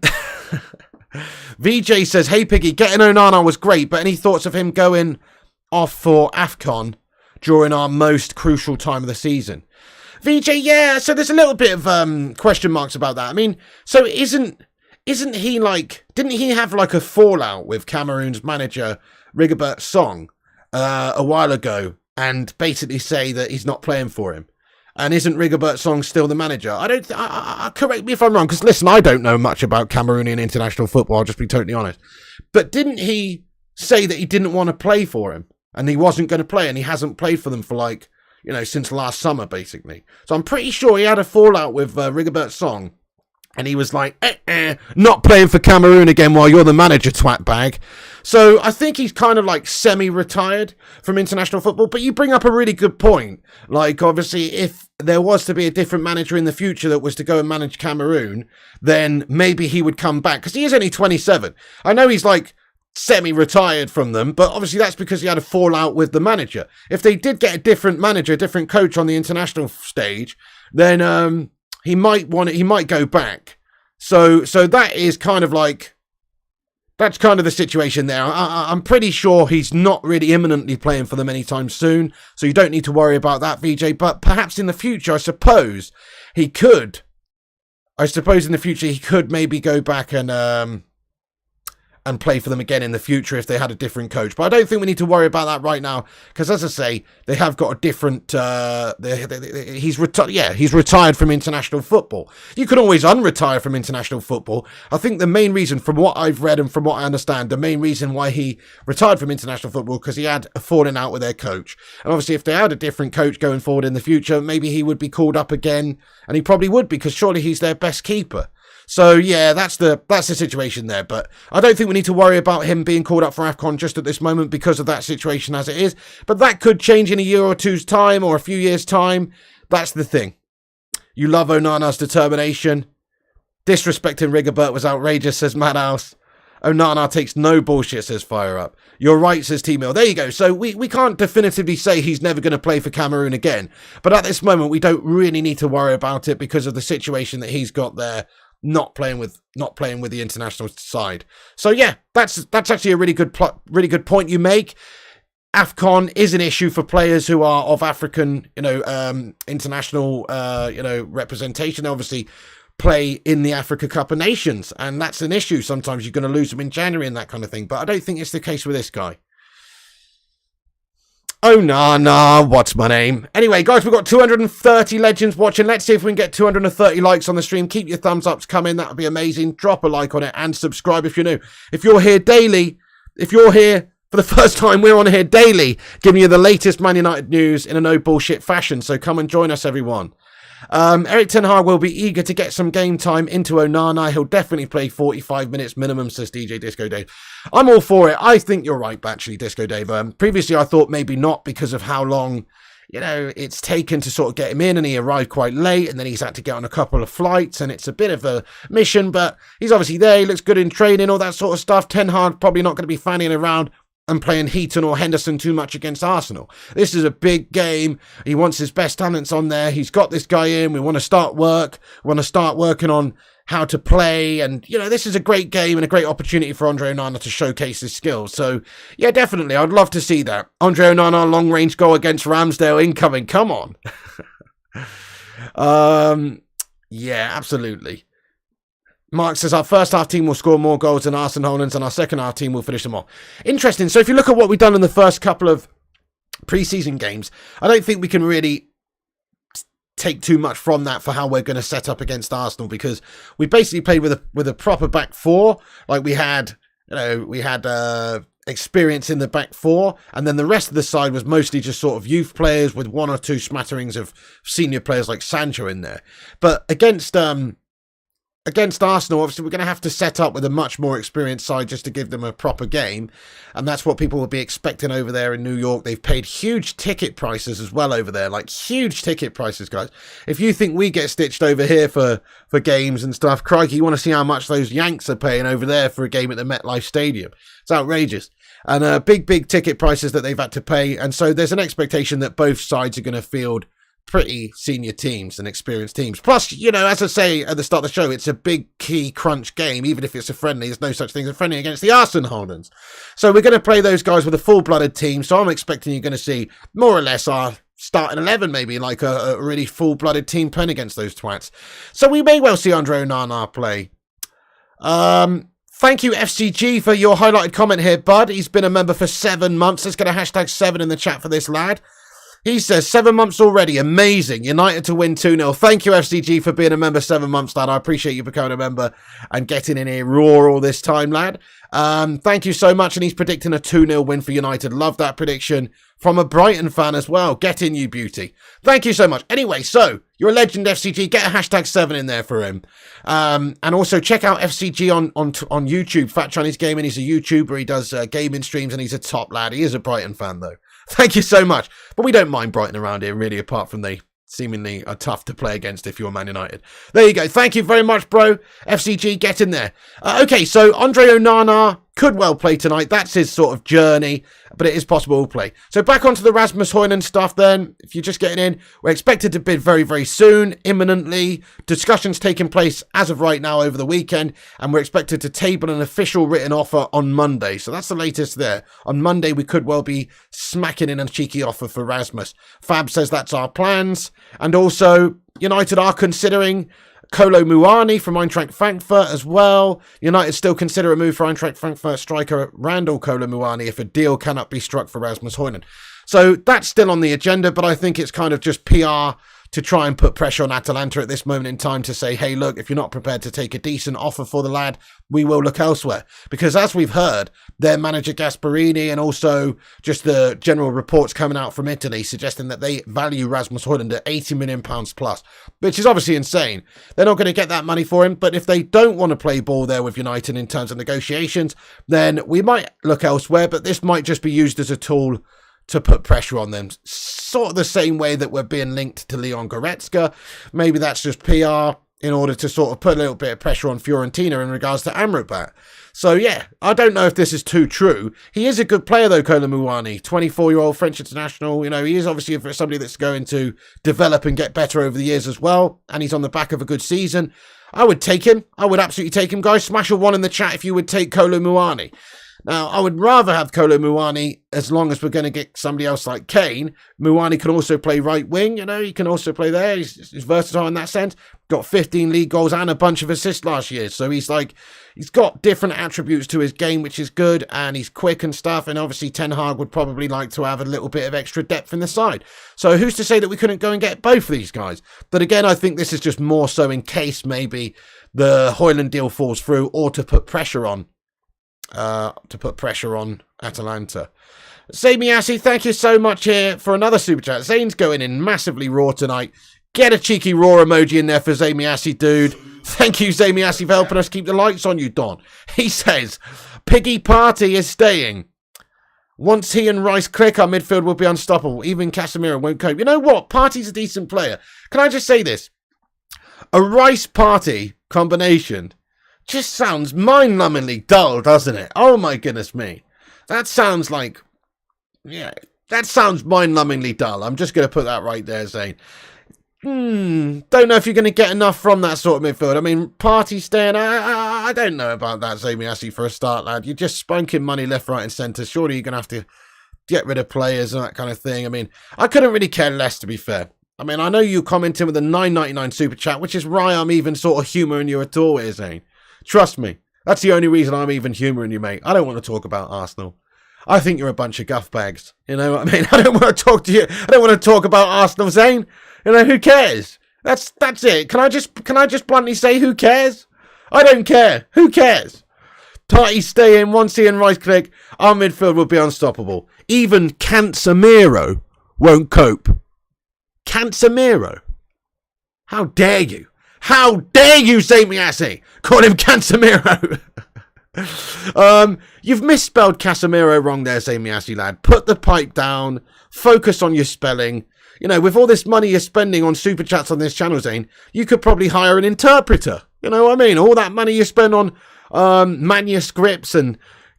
says, hey, Piggy, getting Onana was great, but any thoughts of him going off for AFCON during our most crucial time of the season? VJ, yeah, so there's a little bit of question marks about that. I mean, so isn't he like, didn't he have like a fallout with Cameroon's manager, Rigobert Song, a while ago, and basically say that he's not playing for him? And isn't Rigobert Song still the manager? Correct me if I'm wrong, because listen, I don't know much about Cameroonian international football, I'll just be totally honest. But didn't he say that he didn't want to play for him? And he wasn't going to play, and he hasn't played for them for like, since last summer, basically. So I'm pretty sure he had a fallout with Rigobert Song, and he was like, not playing for Cameroon again while you're the manager, twat bag. So I think he's kind of like semi-retired from international football. But you bring up a really good point. Like, obviously, if there was to be a different manager in the future that was to go and manage Cameroon, then maybe he would come back. Because he is only 27. I know he's like semi-retired from them, but obviously that's because he had a fallout with the manager. If they did get a different manager, a different coach on the international stage, then he might go back. So that is kind of like, that's kind of the situation there. I'm pretty sure he's not really imminently playing for them anytime soon, so you don't need to worry about that, VJ. But perhaps in the future, I suppose he could. I suppose in the future he could maybe go back and play for them again in the future if they had a different coach. But I don't think we need to worry about that right now, because as I say, they have got a different... he's retired from international football. You can always unretire from international football. I think the main reason, from what I've read and from what I understand, the main reason why he retired from international football, because he had a falling out with their coach. And obviously if they had a different coach going forward in the future, maybe he would be called up again, and he probably would, because surely he's their best keeper. So yeah, that's the situation there. But I don't think we need to worry about him being called up for AFCON just at this moment because of that situation as it is. But that could change in a year or two's time, or a few years' time. That's the thing. You love Onana's determination. Disrespecting Rigobert was outrageous, says Madhouse. Onana takes no bullshit, says Fire Up. You're right, says T-Mill. There you go. So we can't definitively say he's never going to play for Cameroon again. But at this moment, we don't really need to worry about it because of the situation that he's got there. Not playing with the international side. So yeah, that's actually a really good point you make. AFCON is an issue for players who are of African, international, representation. They obviously play in the Africa Cup of Nations, and that's an issue. Sometimes you're going to lose them in January and that kind of thing. But I don't think it's the case with this guy. Onana, what's my name? Anyway, guys, we've got 230 legends watching. Let's see if we can get 230 likes on the stream. Keep your thumbs ups coming. That would be amazing. Drop a like on it and subscribe if you're new. If you're here daily, if you're here for the first time, we're on here daily, giving you the latest Man United news in a no bullshit fashion. So come and join us, everyone. Eric Ten Hag will be eager to get some game time into Onana. He'll definitely play 45 minutes minimum, says DJ Disco Dave. I'm all for it. I think you're right, actually, Disco Dave. Previously, I thought maybe not because of how long, it's taken to sort of get him in, and he arrived quite late, and then he's had to get on a couple of flights, and it's a bit of a mission, but he's obviously there. He looks good in training, all that sort of stuff. Ten Hag probably not going to be fanning around and playing Heaton or Henderson too much against Arsenal. This is a big game. He wants his best talents on there. He's got this guy in. We want to start work. We want to start working on how to play. And, this is a great game and a great opportunity for Andre Onana to showcase his skills. So, yeah, definitely. I'd love to see that. Andre Onana, long-range goal against Ramsdale incoming. Come on. Yeah, absolutely. Mark says our first half team will score more goals than Arsene Hojlund, and our second half team will finish them off. Interesting. So if you look at what we've done in the first couple of pre-season games, I don't think we can really take too much from that for how we're going to set up against Arsenal, because we basically played with a proper back four. Like we had experience in the back four, and then the rest of the side was mostly just sort of youth players with one or two smatterings of senior players like Sancho in there. But against Arsenal, obviously, we're going to have to set up with a much more experienced side just to give them a proper game. And that's what people will be expecting over there in New York. They've paid huge ticket prices as well over there. Like, huge ticket prices, guys. If you think we get stitched over here for games and stuff, crikey, you want to see how much those Yanks are paying over there for a game at the MetLife Stadium. It's outrageous. And big ticket prices that they've had to pay. And so there's an expectation that both sides are going to field pretty senior teams and experienced teams. Plus, as I say at the start of the show, it's a big key crunch game. Even if it's a friendly, there's no such thing as a friendly against the Arsene Holdens. So we're going to play those guys with a full-blooded team. So I'm expecting you're going to see more or less our starting 11, maybe like a really full-blooded team playing against those twats. So we may well see Andre Onana play. Thank you, FCG, for your highlighted comment here, bud. He's been a member for 7 months. Let's get a #7 in the chat for this lad. He says, 7 months already. Amazing. United to win 2-0. Thank you, FCG, for being a member 7 months, lad. I appreciate you becoming a member and getting in here raw all this time, lad. Thank you so much. And he's predicting a 2-0 win for United. Love that prediction from a Brighton fan as well. Get in, you beauty. Thank you so much. Anyway, so you're a legend, FCG. Get a #7 in there for him. And also check out FCG on YouTube. Fat Chinese Gaming. He's a YouTuber. He does gaming streams and he's a top lad. He is a Brighton fan, though. Thank you so much. But we don't mind Brighton around here, really, apart from they seemingly are tough to play against if you're Man United. There you go. Thank you very much, bro. FCG, get in there. Okay, so Andre Onana, could well play tonight. That's his sort of journey, but it is possible he'll play. So back onto the Rasmus Hojlund stuff then. If you're just getting in, we're expected to bid very, very soon, imminently. Discussions taking place as of right now over the weekend, and we're expected to table an official written offer on Monday. So that's the latest there. On Monday, we could well be smacking in a cheeky offer for Rasmus. Fab says that's our plans. And also, United are considering Kolo Muani from Eintracht Frankfurt as well. United still consider a move for Eintracht Frankfurt striker Randall Kolo Muani if a deal cannot be struck for Rasmus Hojlund. So that's still on the agenda, but I think it's kind of just PR to try and put pressure on Atalanta at this moment in time to say, hey, look, if you're not prepared to take a decent offer for the lad, we will look elsewhere. Because as we've heard, their manager Gasperini and also just the general reports coming out from Italy suggesting that they value Rasmus Hojlund at £80 million plus, which is obviously insane. They're not going to get that money for him, but if they don't want to play ball there with United in terms of negotiations, then we might look elsewhere, but this might just be used as a tool to put pressure on them. Sort of the same way that we're being linked to Leon Goretzka. Maybe that's just PR in order to sort of put a little bit of pressure on Fiorentina in regards to Amrabat. So yeah, I don't know if this is too true. He is a good player though, Kolo Muani, 24-year-old French international. He is obviously somebody that's going to develop and get better over the years as well. And he's on the back of a good season. I would take him. I would absolutely take him, guys. Smash a 1 in the chat if you would take Kolo Muani. Now, I would rather have Kolo Muani as long as we're going to get somebody else like Kane. Muani can also play right wing, he can also play there. He's versatile in that sense. Got 15 league goals and a bunch of assists last year. So he's got different attributes to his game, which is good, and he's quick and stuff. And obviously Ten Hag would probably like to have a little bit of extra depth in the side. So who's to say that we couldn't go and get both of these guys? But again, I think this is just more so in case maybe the Hojlund deal falls through or to put pressure on Atalanta. Zamiasi, thank you so much here for another super chat. Zane's going in massively raw tonight. Get a cheeky raw emoji in there for Zamiasi, dude. Thank you, Zamiasi, for helping us keep the lights on you, Don. He says, Piggy Party is staying. Once he and Rice click, our midfield will be unstoppable. Even Casemiro won't cope. You know what? Party's a decent player. Can I just say this? A Rice Party combination just sounds mind-numbingly dull, doesn't it? Oh my goodness me. That sounds mind-numbingly dull. I'm just going to put that right there, Zane. Don't know if you're going to get enough from that sort of midfield. I mean, Party staying, I don't know about that, Zamiasi, for a start, lad. You're just spunking money left, right and centre. Surely you're going to have to get rid of players and that kind of thing. I mean, I couldn't really care less, to be fair. I mean, I know you commented with a $9.99 super chat, which is why I'm even sort of humouring you at all here, Zane. Trust me, that's the only reason I'm even humouring you, mate. I don't want to talk about Arsenal. I think you're a bunch of guff bags. You know what I mean? I don't want to talk to you. I don't want to talk about Arsenal, Zane. Who cares? That's it. Can I just bluntly say who cares? I don't care. Who cares? Party stay in, once he and Rice click, our midfield will be unstoppable. Even Casemiro won't cope. Casemiro? How dare you? How dare you, Zamiasi? Call him Casemiro. You've misspelled Casemiro wrong there, Zamiasi, lad. Put the pipe down. Focus on your spelling. With all this money you're spending on super chats on this channel, Zane, you could probably hire an interpreter. You know what I mean? All that money you spend on manuscripts and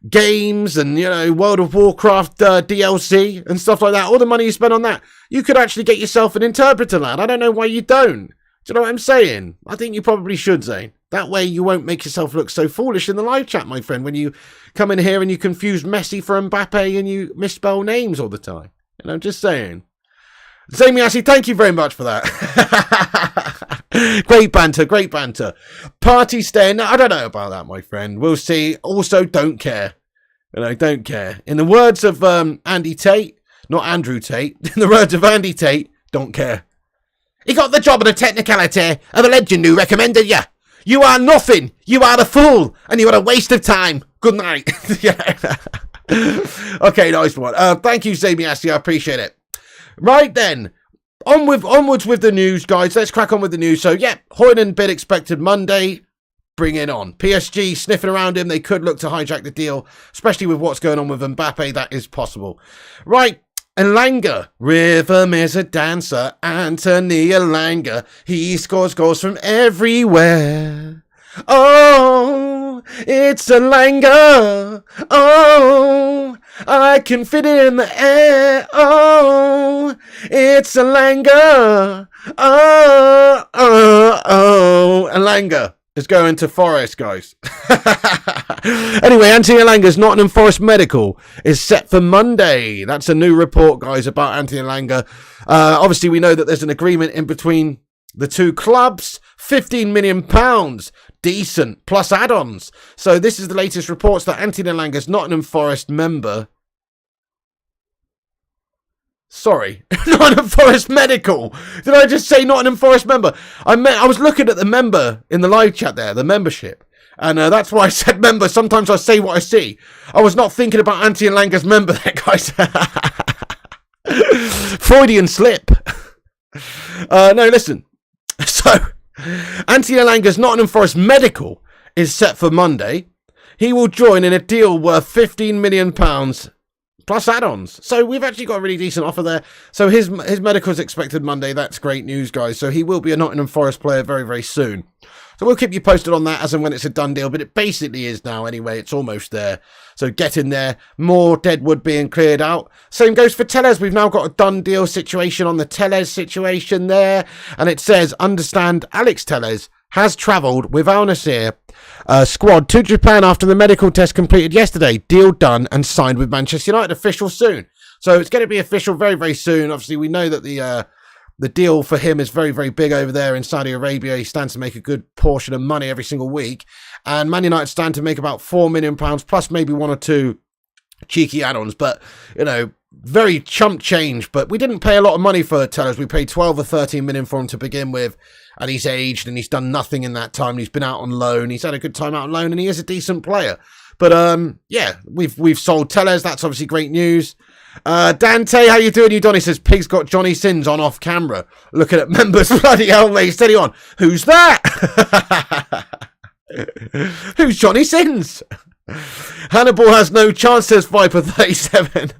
games and, World of Warcraft DLC and stuff like that. All the money you spend on that. You could actually get yourself an interpreter, lad. I don't know why you don't. Do you know what I'm saying? I think you probably should, Zane. That way you won't make yourself look so foolish in the live chat, my friend, when you come in here and you confuse Messi for Mbappe and you misspell names all the time. Just saying. Zamiasi, thank you very much for that. Great banter. Party staying. I don't know about that, my friend. We'll see. Also, don't care. Don't care. In the words of Andy Tate, not Andrew Tate, in the words of Andy Tate, don't care. He got the job of the technicality of the legend who recommended you. You are nothing. You are a fool. And you are a waste of time. Good night. Okay, nice one. Thank you, Zamiasi. I appreciate it. Right then. Onwards with the news, guys. Let's crack on with the news. So, Hojlund bid expected Monday. Bring it on. PSG sniffing around him. They could look to hijack the deal, especially with what's going on with Mbappe. That is possible. Right. Elanga, rhythm is a dancer, Anthony Elanga, he scores goals from everywhere. Oh, it's a Langer. Oh, I can fit it in the air. Oh, it's a Langer. Oh, a Langer is going to Forest, guys. Anyway, Anthony Elanga's Nottingham Forest medical is set for Monday. That's a new report, guys, about Anthony Elanga. Obviously, we know that there's an agreement in between the two clubs. £15 million. Decent, plus add-ons. So this is the latest reports that Anthony Elanga's Nottingham Forest member... Sorry, Nottingham Forest medical. Did I just say Nottingham Forest member? I was looking at the member in the live chat there, the membership. And that's why I said member. Sometimes I say what I see. I was not thinking about Anthony Elanga's member there, guys. Freudian slip. No, listen. So, Anthony Elanga's Nottingham Forest medical is set for Monday. He will join in a deal worth £15 million plus add-ons. So we've actually got a really decent offer there. So his medical is expected Monday. That's great news, guys. So he will be a Nottingham Forest player very, very soon. So we'll keep you posted on that as and when it's a done deal. But it basically is now anyway. It's almost there. So get in there. More deadwood being cleared out. Same goes for Tellez. We've now got a done deal situation on the Tellez situation there. And it says, understand Alex Tellez has travelled with Al Nassr squad to Japan after the medical test completed yesterday. Deal done and signed with Manchester United. Official soon. So it's going to be official very, very soon. Obviously, we know that the deal for him is very, very big over there in Saudi Arabia. He stands to make a good portion of money every single week. And Man United stand to make about £4 million plus maybe one or two cheeky add-ons. But, you know, very chump change. But we didn't pay a lot of money for Tellez. We paid 12 or 13 million for him to begin with. And he's aged and he's done nothing in that time. He's been out on loan. He's had a good time out on loan and he is a decent player. But, yeah, we've sold Tellez. That's obviously great news. Dante, how you doing? You Donny says, Pig's got Johnny Sins on off camera. Looking at members. Bloody hell, mate. Steady on. Who's that? Who's Johnny Sins? Hannibal has no chance, says Viper37.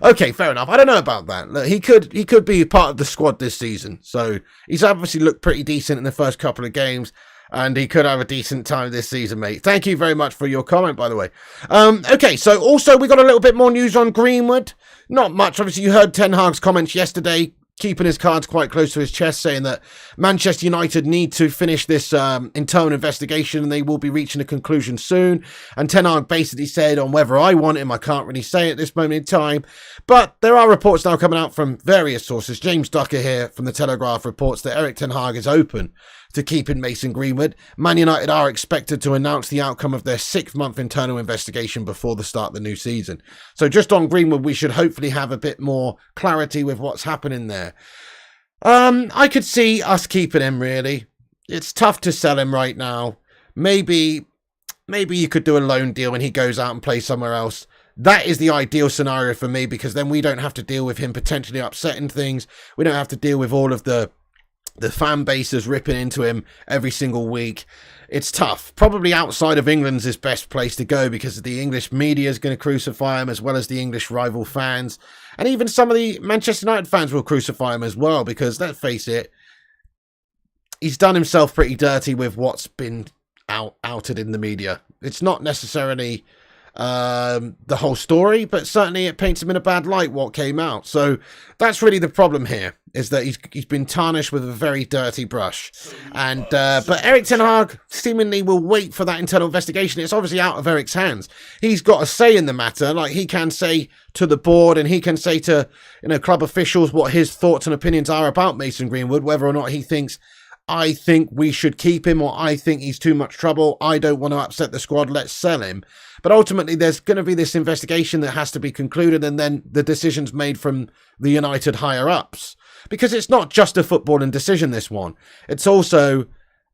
Okay, fair enough. I don't know about that. Look, he could be part of the squad this season. So he's obviously looked pretty decent in the first couple of games. And he could have a decent time this season, mate. Thank you very much for your comment, by the way. Okay, so also we got a little bit more news on Greenwood. Not much. Obviously, you heard Ten Hag's comments yesterday, keeping his cards quite close to his chest, saying that Manchester United need to finish this internal investigation and they will be reaching a conclusion soon. And Ten Hag basically said on whether I want him, I can't really say at this moment in time. But there are reports now coming out from various sources. James Ducker here from The Telegraph reports that Erik Ten Hag is open to keeping Mason Greenwood. Man United are expected to announce the outcome of their 6-month internal investigation before the start of the new season. So just on Greenwood, we should hopefully have a bit more clarity with what's happening there. I could see us keeping him, really. It's tough to sell him right now. Maybe you could do a loan deal and he goes out and plays somewhere else. That is the ideal scenario for me, because then we don't have to deal with him potentially upsetting things. We don't have to deal with all of the fan bases ripping into him every single week. It's tough. Probably outside of England's his best place to go, because the English media is going to crucify him, as well as the English rival fans. And even some of the Manchester United fans will crucify him as well, because let's face it, he's done himself pretty dirty with what's been outed in the media. It's not necessarily the whole story, but certainly it paints him in a bad light what came out. So that's really the problem here, is that he's been tarnished with a very dirty brush. And but Erik Ten Hag seemingly will wait for that internal investigation. It's obviously out of Erik's hands. He's got a say in the matter. Like, he can say to the board and he can say to, you know, club officials what his thoughts and opinions are about Mason Greenwood, whether or not he thinks, I think we should keep him, or I think he's too much trouble, I don't want to upset the squad, let's sell him. But ultimately, there's going to be this investigation that has to be concluded, and then the decisions made from the United higher-ups. Because it's not just a footballing decision, this one. It's also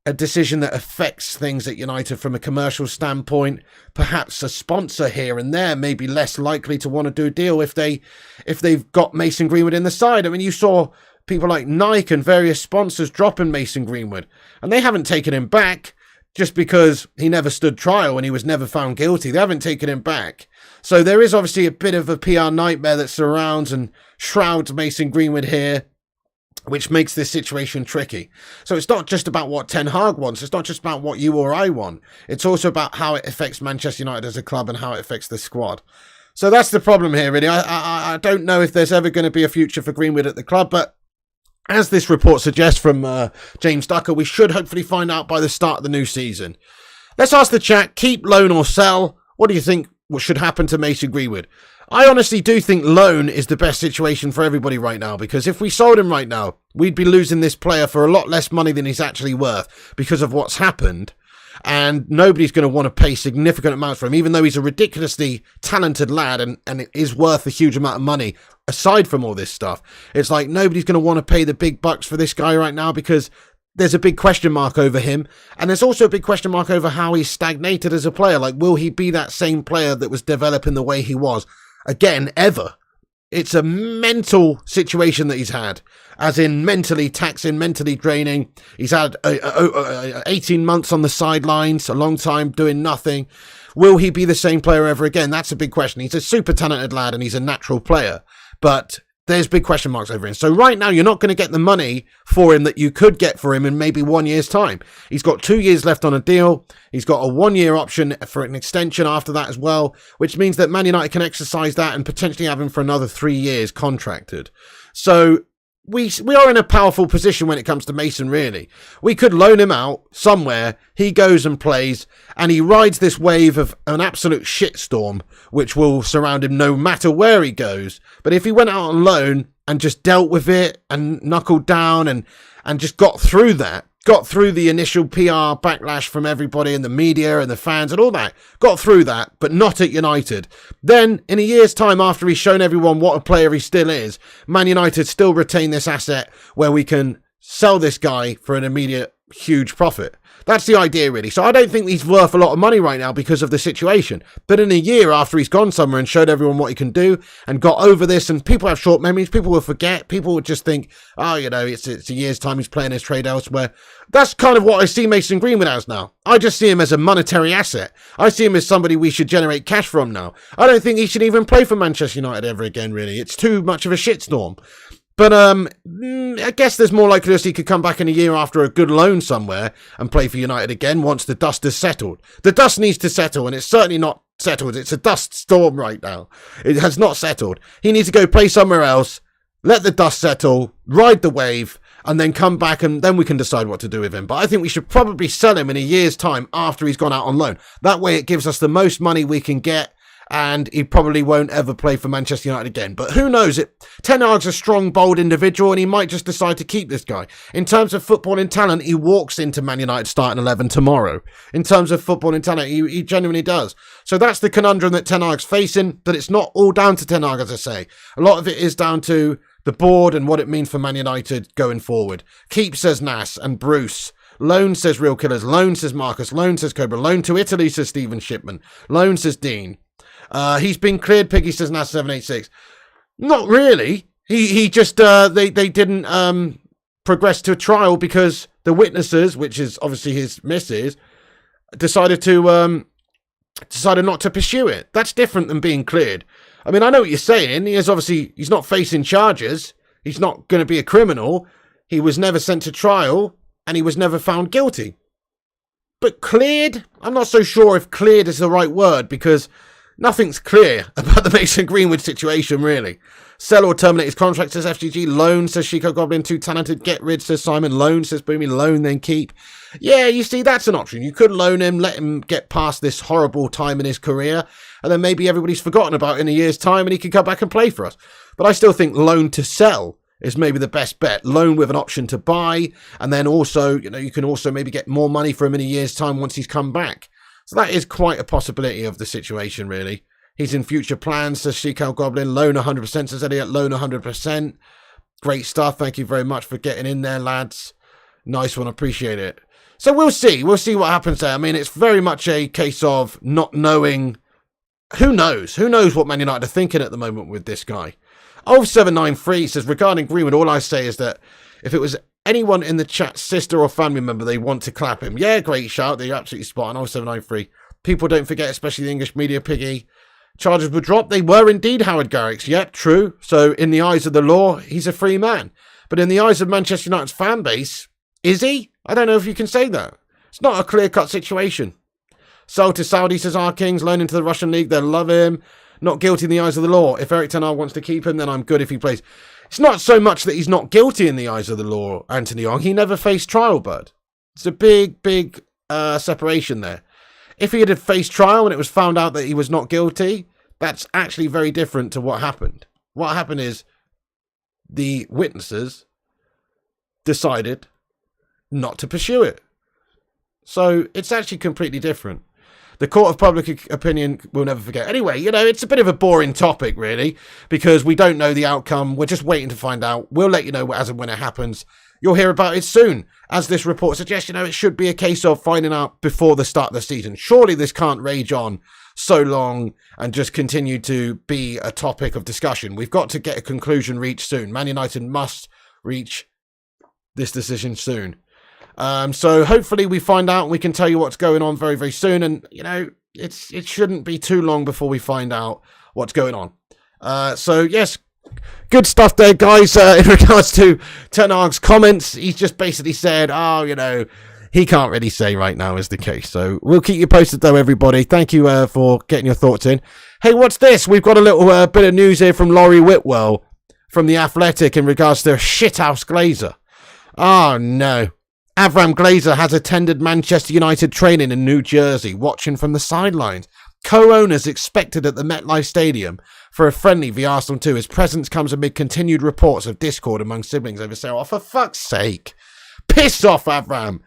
a decision that affects things at United from a commercial standpoint. Perhaps a sponsor here and there may be less likely to want to do a deal if they've got Mason Greenwood in the side. I mean, you saw people like Nike and various sponsors dropping Mason Greenwood, and they haven't taken him back just because he never stood trial and he was never found guilty. They haven't taken him back. So there is obviously a bit of a PR nightmare that surrounds and shrouds Mason Greenwood here. which makes this situation tricky. So it's not just about what Ten Hag wants. It's not just about what you or I want. It's also about how it affects Manchester United as a club and how it affects the squad. So that's the problem here, really. I don't know if there's ever going to be a future for Greenwood at the club, but as this report suggests from James Ducker, we should hopefully find out by the start of the new season. Let's ask the chat, keep, loan or sell. What do you think should happen to Mason Greenwood? I honestly do think loan is the best situation for everybody right now, because if we sold him right now, we'd be losing this player for a lot less money than he's actually worth because of what's happened. And nobody's going to want to pay significant amounts for him, even though he's a ridiculously talented lad and it is worth a huge amount of money aside from all this stuff. It's like nobody's going to want to pay the big bucks for this guy right now because there's a big question mark over him. And there's also a big question mark over how he's stagnated as a player. Like, will he be that same player that was developing the way he was again, ever? It's a mental situation that he's had, as in mentally taxing, mentally draining. He's had 18 months on the sidelines, a long time doing nothing. Will he be the same player ever again? That's a big question. He's a super talented lad and he's a natural player, but there's big question marks over him. So right now, you're not going to get the money for him that you could get for him in maybe 1 year's time. He's got 2 years left on a deal. He's got a 1 year option for an extension after that as well, which means that Man United can exercise that and potentially have him for another 3 years contracted. So we are in a powerful position when it comes to Mason, really. We could loan him out somewhere, he goes and plays, and he rides this wave of an absolute shitstorm, which will surround him no matter where he goes. But if he went out on loan and just dealt with it and knuckled down and just got through that, got through the initial PR backlash from everybody and the media and the fans and all that, got through that, but not at United. Then, in a year's time, after he's shown everyone what a player he still is, Man United still retain this asset where we can sell this guy for an immediate huge profit. That's the idea, really. So I don't think he's worth a lot of money right now because of the situation. But in a year after he's gone somewhere and showed everyone what he can do and got over this, and people have short memories, people will forget, people would just think, oh, you know, it's a year's time, he's playing his trade elsewhere. That's kind of what I see Mason Greenwood as now. I just see him as a monetary asset. I see him as somebody we should generate cash from now. I don't think he should even play for Manchester United ever again, really. It's too much of a shitstorm. But I guess there's more likelihood he could come back in a year after a good loan somewhere and play for United again once the dust has settled. The dust needs to settle, and it's certainly not settled. It's a dust storm right now. It has not settled. He needs to go play somewhere else, let the dust settle, ride the wave, and then come back, and then we can decide what to do with him. But I think we should probably sell him in a year's time after he's gone out on loan. That way it gives us the most money we can get, and he probably won't ever play for Manchester United again. But who knows? Ten Hag's a strong, bold individual, and he might just decide to keep this guy. In terms of footballing talent, he walks into Man United starting 11 tomorrow. In terms of footballing talent, he genuinely does. So that's the conundrum that Ten Hag's facing, but it's not all down to Ten Hag, as I say. A lot of it is down to the board and what it means for Man United going forward. Keep, says Nas and Bruce. Loan, says Real Killers. Loan, says Marcus. Loan, says Cobra. Loan to Italy, says Stephen Shipman. Loan, says Dean. He's been cleared, Piggy, says Nas 786. Not really. He just they didn't progress to a trial because the witnesses, which is obviously his missus, decided not to pursue it. That's different than being cleared. I mean, I know what you're saying. He's not facing charges. He's not going to be a criminal. He was never sent to trial and he was never found guilty. But cleared? I'm not so sure if cleared is the right word, because nothing's clear about the Mason Greenwood situation, really. Sell or terminate his contract, says FGG. Loan, says Chico Goblin. Too talented. Get rid, says Simon. Loan, says Boomy. Loan, then keep. Yeah, you see, that's an option. You could loan him, let him get past this horrible time in his career, and then maybe everybody's forgotten about it in a year's time and he could come back and play for us. But I still think loan to sell is maybe the best bet. Loan with an option to buy, and then also, you can also maybe get more money for him in a year's time once he's come back. So that is quite a possibility of the situation, really. He's in future plans, says Chico Goblin. Loan 100%, says Elliot. Loan 100%. Great stuff. Thank you very much for getting in there, lads. Nice one. Appreciate it. So we'll see. We'll see what happens there. I mean, it's very much a case of not knowing. Who knows? Who knows what Man United are thinking at the moment with this guy? 0793 says, regarding Greenwood, all I say is that if it was anyone in the chat, sister or family member, they want to clap him. Yeah, great shout. They're absolutely spot on. 0793. People don't forget, especially the English media, Piggy. Charges were dropped. They were indeed Howard Garrick's. Yep, true. So in the eyes of the law, he's a free man. But in the eyes of Manchester United's fan base, is he? I don't know if you can say that. It's not a clear-cut situation. Sold to Saudi, says our Kings, loaned into the Russian league. They love him. Not guilty in the eyes of the law. If Erik ten Hag wants to keep him, then I'm good if he plays. It's not so much that he's not guilty in the eyes of the law, Anthony Young. He never faced trial, bud. It's a big separation there. If he had faced trial and it was found out that he was not guilty, that's actually very different to what happened. What happened is the witnesses decided not to pursue it. So it's actually completely different. The court of public opinion will never forget. Anyway, it's a bit of a boring topic, really, because we don't know the outcome. We're just waiting to find out. We'll let you know as and when it happens. You'll hear about it soon. As this report suggests, it should be a case of finding out before the start of the season. Surely this can't rage on so long and just continue to be a topic of discussion. We've got to get a conclusion reached soon. Man United must reach this decision soon. So hopefully we find out and we can tell you what's going on very, very soon. And, it shouldn't be too long before we find out what's going on. So, yes, good stuff there, guys. In regards to Ten Hag's comments, he's just basically said, he can't really say right now is the case. So we'll keep you posted, though, everybody. Thank you for getting your thoughts in. Hey, what's this? We've got a little bit of news here from Laurie Whitwell from The Athletic in regards to shithouse Glazer. Oh, no. Avram Glazer has attended Manchester United training in New Jersey, watching from the sidelines. Co-owners expected at the MetLife Stadium for a friendly v Arsenal 2. His presence comes amid continued reports of discord among siblings over sale. Oh, for fuck's sake. Piss off, Avram.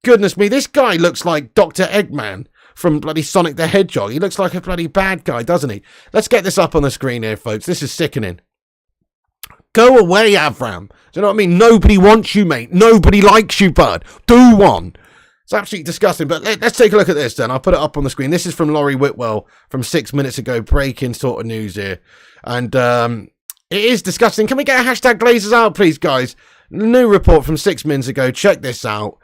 Goodness me, this guy looks like Dr. Eggman from bloody Sonic the Hedgehog. He looks like a bloody bad guy, doesn't he? Let's get this up on the screen here, folks. This is sickening. Go away, Avram. Do you know what I mean? Nobody wants you, mate. Nobody likes you, bud. Do one. It's absolutely disgusting. But let's take a look at this then. I'll put it up on the screen. This is from Laurie Whitwell from 6 minutes ago. Breaking sort of news here. And it is disgusting. Can we get a hashtag Glazers out, please, guys? New report from 6 minutes ago. Check this out.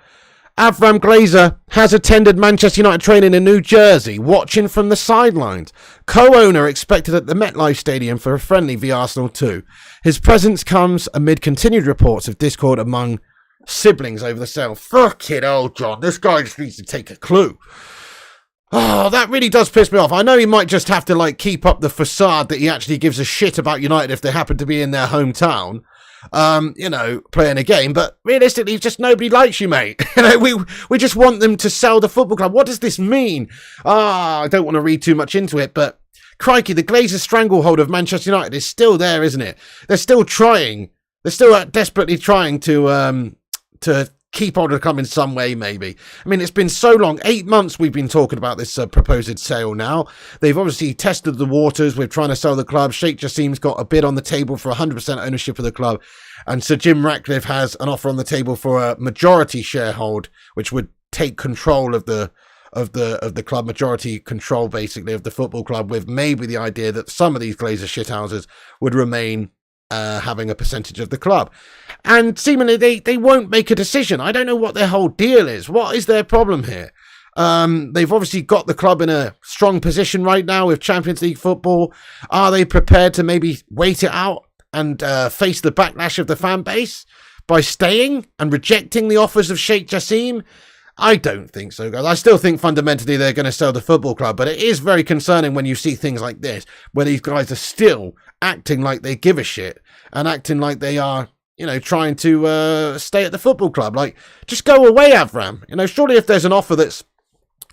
Avram Glazer has attended Manchester United training in New Jersey, watching from the sidelines. Co-owner expected at the MetLife Stadium for a friendly v Arsenal 2. His presence comes amid continued reports of discord among siblings over the sale. Fuck it, old John. This guy just needs to take a clue. Oh, that really does piss me off. I know he might just have to keep up the facade that he actually gives a shit about United if they happen to be in their hometown. Playing a game, but realistically, just nobody likes you, mate. We just want them to sell the football club. What does this mean? I don't want to read too much into it, but crikey, the Glazer stranglehold of Manchester United is still there, isn't it? They're still trying. They're still desperately trying to keep hold of the club in some way, maybe. I mean, it's been so long. 8 months we've been talking about this proposed sale now. They've obviously tested the waters with trying to sell the club. Sheikh Jassim's got a bid on the table for 100% ownership of the club. And Sir Jim Ratcliffe has an offer on the table for a majority sharehold, which would take control of the club, majority control, basically, of the football club, with maybe the idea that some of these Glazer shithouses would remain having a percentage of the club. And seemingly they won't make a decision. I don't know what their whole deal is. What is their problem here? They've obviously got the club in a strong position right now with Champions League football. Are they prepared to maybe wait it out and face the backlash of the fan base by staying and rejecting the offers of Sheikh Jassim? I don't think so, guys. I still think fundamentally they're going to sell the football club, but it is very concerning when you see things like this, where these guys are still acting like they give a shit and acting like they are, trying to stay at the football club. Just go away, Avram. Surely if there's an offer that's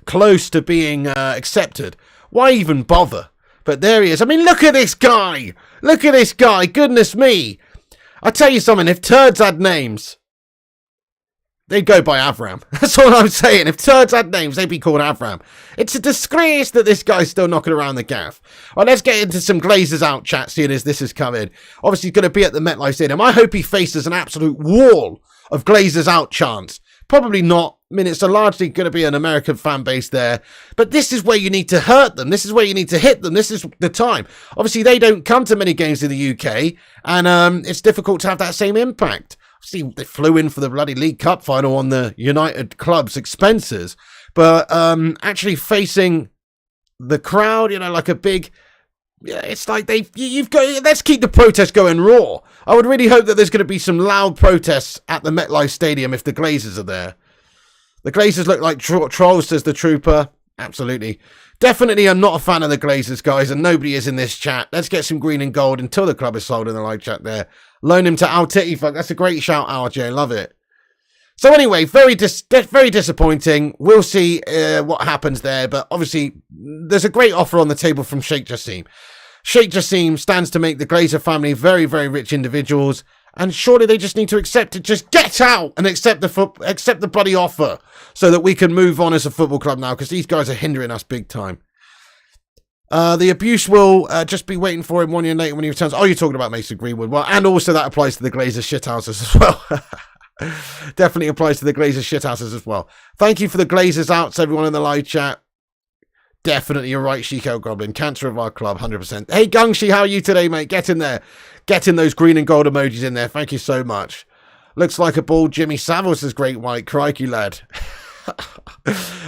close to being accepted, why even bother? But there he is. I mean, look at this guy. Look at this guy. Goodness me. I tell you something, if turds had names, they'd go by Avram. That's all I'm saying. If turds had names, they'd be called Avram. It's a disgrace that this guy's still knocking around the gaff. Well, let's get into some Glazers out chat, seeing as this is coming. Obviously, he's going to be at the MetLife Stadium. I hope he faces an absolute wall of Glazers out chants. Probably not. I mean, it's largely going to be an American fan base there. But this is where you need to hurt them. This is where you need to hit them. This is the time. Obviously, they don't come to many games in the UK. And it's difficult to have that same impact. See, they flew in for the bloody League Cup final on the United club's expenses, but actually facing the crowd, like a big Yeah, it's like you've got. Let's keep the protest going raw. I would really hope that there's going to be some loud protests at the MetLife Stadium if the Glazers are there. The Glazers look like trolls, says the Trooper. Absolutely. Definitely, I'm not a fan of the Glazers, guys, and nobody is in this chat. Let's get some green and gold until the club is sold in the live chat there. Loan him to Al Titty. Fuck, that's a great shout, RJ. Love it. So anyway, very disappointing. We'll see what happens there. But obviously, there's a great offer on the table from Sheikh Jassim. Sheikh Jassim stands to make the Glazer family very, very rich individuals. And surely they just need to accept it. Just get out and accept the bloody offer so that we can move on as a football club now, because these guys are hindering us big time. The abuse will just be waiting for him 1 year later when he returns. Oh, you're talking about Mason Greenwood. Well, and also that applies to the Glazer shithouses as well. Definitely applies to the Glazer shithouses as well. Thank you for the Glazers outs, everyone in the live chat. Definitely, you're right, Sheik El Goblin. Cancer of our club, 100%. Hey, Gungshi, how are you today, mate? Get in there. Get in those green and gold emojis in there. Thank you so much. Looks like a bald Jimmy Savile, says Great White. Crikey, lad.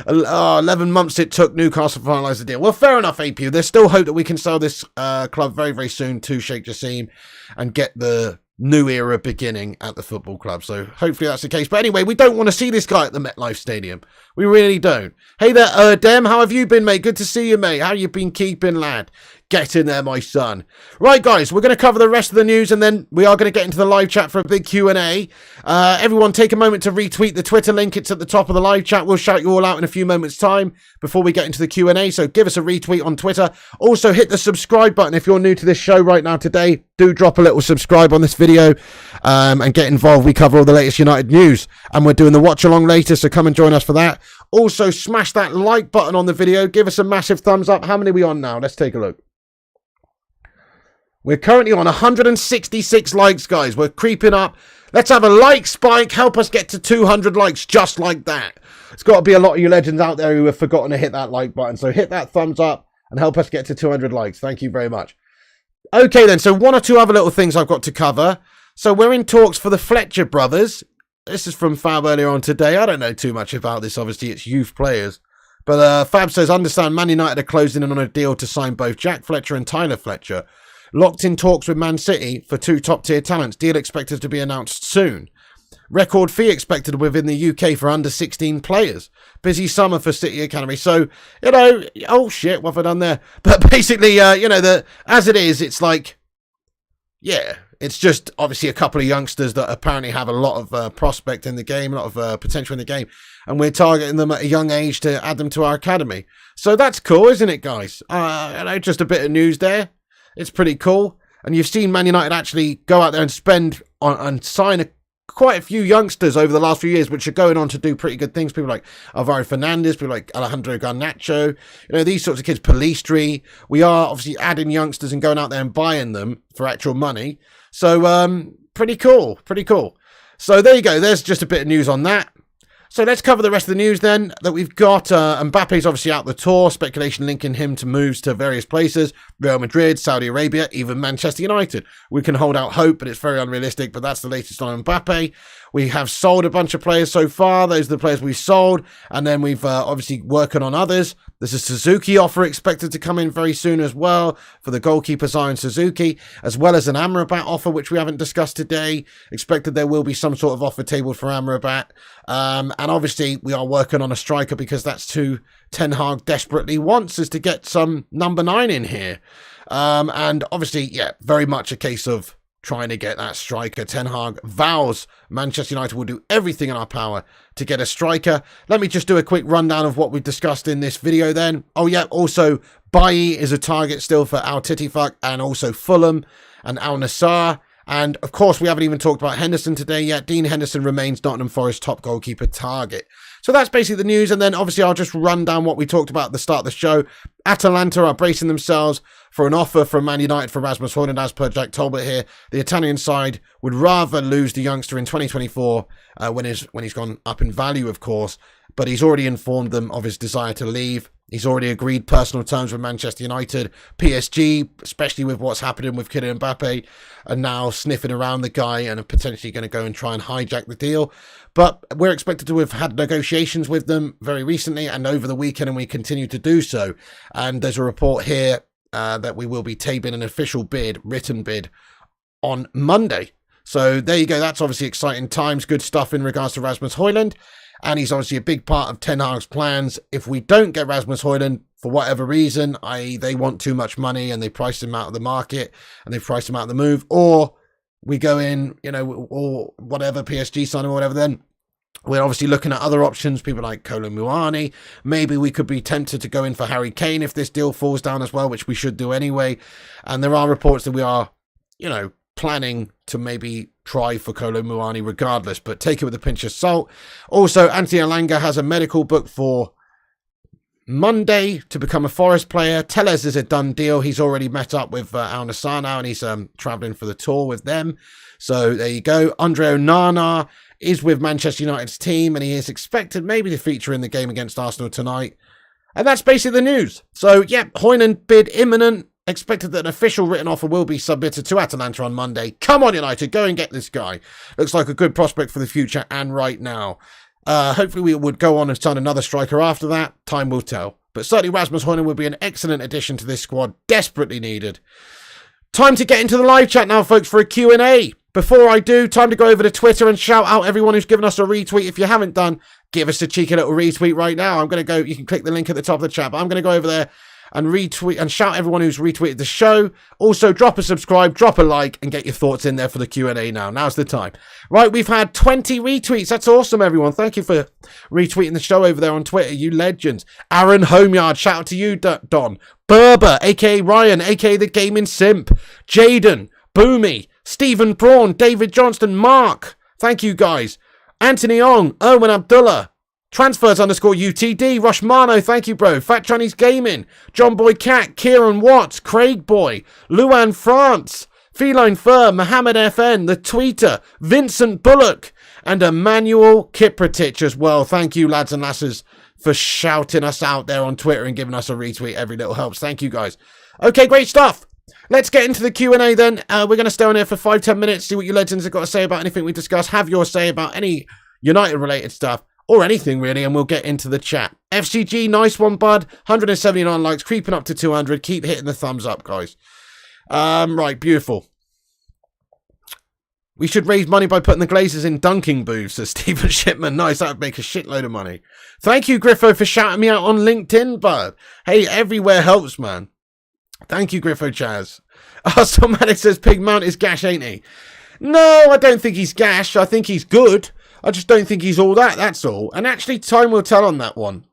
11 months it took Newcastle to finalise the deal. Well, fair enough, APU. There's still hope that we can sell this club very, very soon to Sheikh Jassim and get the new era beginning at the football club. So hopefully that's the case. But anyway, we don't want to see this guy at the MetLife Stadium. We really don't. Hey there, Dem. How have you been, mate? Good to see you, mate. How you been keeping, lad? Get in there, my son. Right, guys, we're going to cover the rest of the news, and then we are going to get into the live chat for a big Q&A. Everyone, take a moment to retweet the Twitter link. It's at the top of the live chat. We'll shout you all out in a few moments' time before we get into the Q&A, so give us a retweet on Twitter. Also, hit the subscribe button if you're new to this show right now today. Do drop a little subscribe on this video and get involved. We cover all the latest United news, and we're doing the watch-along later, so come and join us for that. Also, smash that like button on the video. Give us a massive thumbs up. How many are we on now? Let's take a look. We're currently on 166 likes, guys. We're creeping up. Let's have a like spike. Help us get to 200 likes just like that. It's got to be a lot of you legends out there who have forgotten to hit that like button. So hit that thumbs up and help us get to 200 likes. Thank you very much. Okay, then. So one or two other little things I've got to cover. So we're in talks for the Fletcher brothers. This is from Fab earlier on today. I don't know too much about this. Obviously, it's youth players. But Fab says, understand Man United are closing in on a deal to sign both Jack Fletcher and Tyler Fletcher. Locked in talks with Man City for 2 top-tier talents. Deal expected to be announced soon. Record fee expected within the UK for under 16 players. Busy summer for City Academy. So, you know, oh shit, what have I done there? But basically, you know, as it is, it's like, yeah, it's just obviously a couple of youngsters that apparently have a lot of prospect in the game, a lot of potential in the game. And we're targeting them at a young age to add them to our academy. So that's cool, isn't it, guys? You know, just a bit of news there. It's pretty cool. And you've seen Man United actually go out there and spend on and sign quite a few youngsters over the last few years, which are going on to do pretty good things. People like Alvaro Fernandez, people like Alejandro Garnacho, you know, these sorts of kids, Palistri. We are obviously adding youngsters and going out there and buying them for actual money. So, pretty cool, pretty cool. So there you go. There's just a bit of news on that. So let's cover the rest of the news then that we've got. Mbappe's obviously out the tour. Speculation linking him to moves to various places. Real Madrid, Saudi Arabia, even Manchester United. We can hold out hope, but it's very unrealistic. But that's the latest on Mbappe. We have sold a bunch of players so far. Those are the players we've sold. And then we've obviously working on others. There's a Suzuki offer expected to come in very soon as well for the goalkeeper Zion Suzuki, as well as an Amrabat offer, which we haven't discussed today. Expected there will be some sort of offer tabled for Amrabat. And obviously we are working on a striker because that's who Ten Hag desperately wants, is to get some number 9 in here. And obviously, yeah, very much a case of trying to get that striker. Ten Hag vows Manchester United will do everything in our power to get a striker. Let me just do a quick rundown of what we discussed in this video then. Oh yeah, also Bailly is a target still for Al Tittifak and also Fulham and Al Nassr. And of course, we haven't even talked about Henderson today yet. Dean Henderson remains Nottingham Forest top goalkeeper target. So that's basically the news. And then obviously I'll just run down what we talked about at the start of the show. Atalanta are bracing themselves for an offer from Man United for Rasmus Hojlund. As per Jack Talbot here, the Italian side would rather lose the youngster in 2024 when he's gone up in value, of course. But he's already informed them of his desire to leave. He's already agreed personal terms with Manchester United. PSG, especially with what's happening with Kylian Mbappe, are now sniffing around the guy and are potentially going to go and try and hijack the deal. But we're expected to have had negotiations with them very recently and over the weekend, and we continue to do so. And there's a report here that we will be tabling an official bid, written bid, on Monday. So there you go. That's obviously exciting times. Good stuff in regards to Rasmus Hojlund. And he's obviously a big part of Ten Hag's plans. If we don't get Rasmus Hojlund, for whatever reason, i.e. they want too much money and they priced him out of the market and they priced him out of the move, or we go in, or whatever, PSG sign him or whatever, then we're obviously looking at other options, people like Kolo Muani. Maybe we could be tempted to go in for Harry Kane if this deal falls down as well, which we should do anyway. And there are reports that we are, planning to maybe try for Kolo Muani regardless, but take it with a pinch of salt. Also, Anthony Elanga has a medical booked for Monday to become a Forest player. Telles is a done deal. He's already met up with Al Nassr now, and he's travelling for the tour with them. So there you go. Andre Onana is with Manchester United's team, and he is expected maybe to feature in the game against Arsenal tonight. And that's basically the news. So, Hojlund bid imminent. Expected that an official written offer will be submitted to Atalanta on Monday. Come on, United, go and get this guy. Looks like a good prospect for the future and right now. Hopefully we would go on and sign another striker after that. Time will tell. But certainly Rasmus Hojlund would be an excellent addition to this squad. Desperately needed. Time to get into the live chat now, folks, for a Q&A. Before I do, time to go over to Twitter and shout out everyone who's given us a retweet. If you haven't done, give us a cheeky little retweet right now. I'm going to go, you can click the link at the top of the chat, but I'm going to go over there and retweet and shout everyone who's retweeted the show. Also, drop a subscribe, drop a like, and get your thoughts in there for the Q&A now. Now's the time. Right, we've had 20 retweets. That's awesome, everyone. Thank you for retweeting the show over there on Twitter, you legends. Aaron Homeyard, shout out to you, Don. Berber, a.k.a. Ryan, a.k.a. The Gaming Simp. Jaden, Boomy, Stephen Braun, David Johnston, Mark. Thank you, guys. Anthony Ong, Owen Abdullah. Transfers _UTD, Rushmano, thank you, bro. Fat Chinese Gaming, John Boy Cat, Kieran Watts, Craig Boy, Luan France, Feline Fur, Mohammed FN, The Tweeter, Vincent Bullock, and Emmanuel Kiprotich as well. Thank you, lads and lasses, for shouting us out there on Twitter and giving us a retweet. Every little helps. Thank you, guys. Okay, great stuff. Let's get into the Q&A then. We're going to stay on here for 5-10 minutes, see what you legends have got to say about anything we discuss. Have your say about any United-related stuff. Or anything, really, and we'll get into the chat. FCG, nice one, bud. 179 likes, creeping up to 200. Keep hitting the thumbs up, guys. Right, beautiful. We should raise money by putting the Glazers in dunking booths, says Stephen Shipman. Nice, that would make a shitload of money. Thank you, Griffo, for shouting me out on LinkedIn, bud. Hey, everywhere helps, man. Thank you, Griffo Chaz. Somatic says Pig Mount is gash, ain't he? No, I don't think he's gash. I think he's good. I just don't think he's all that, that's all. And actually, time will tell on that one.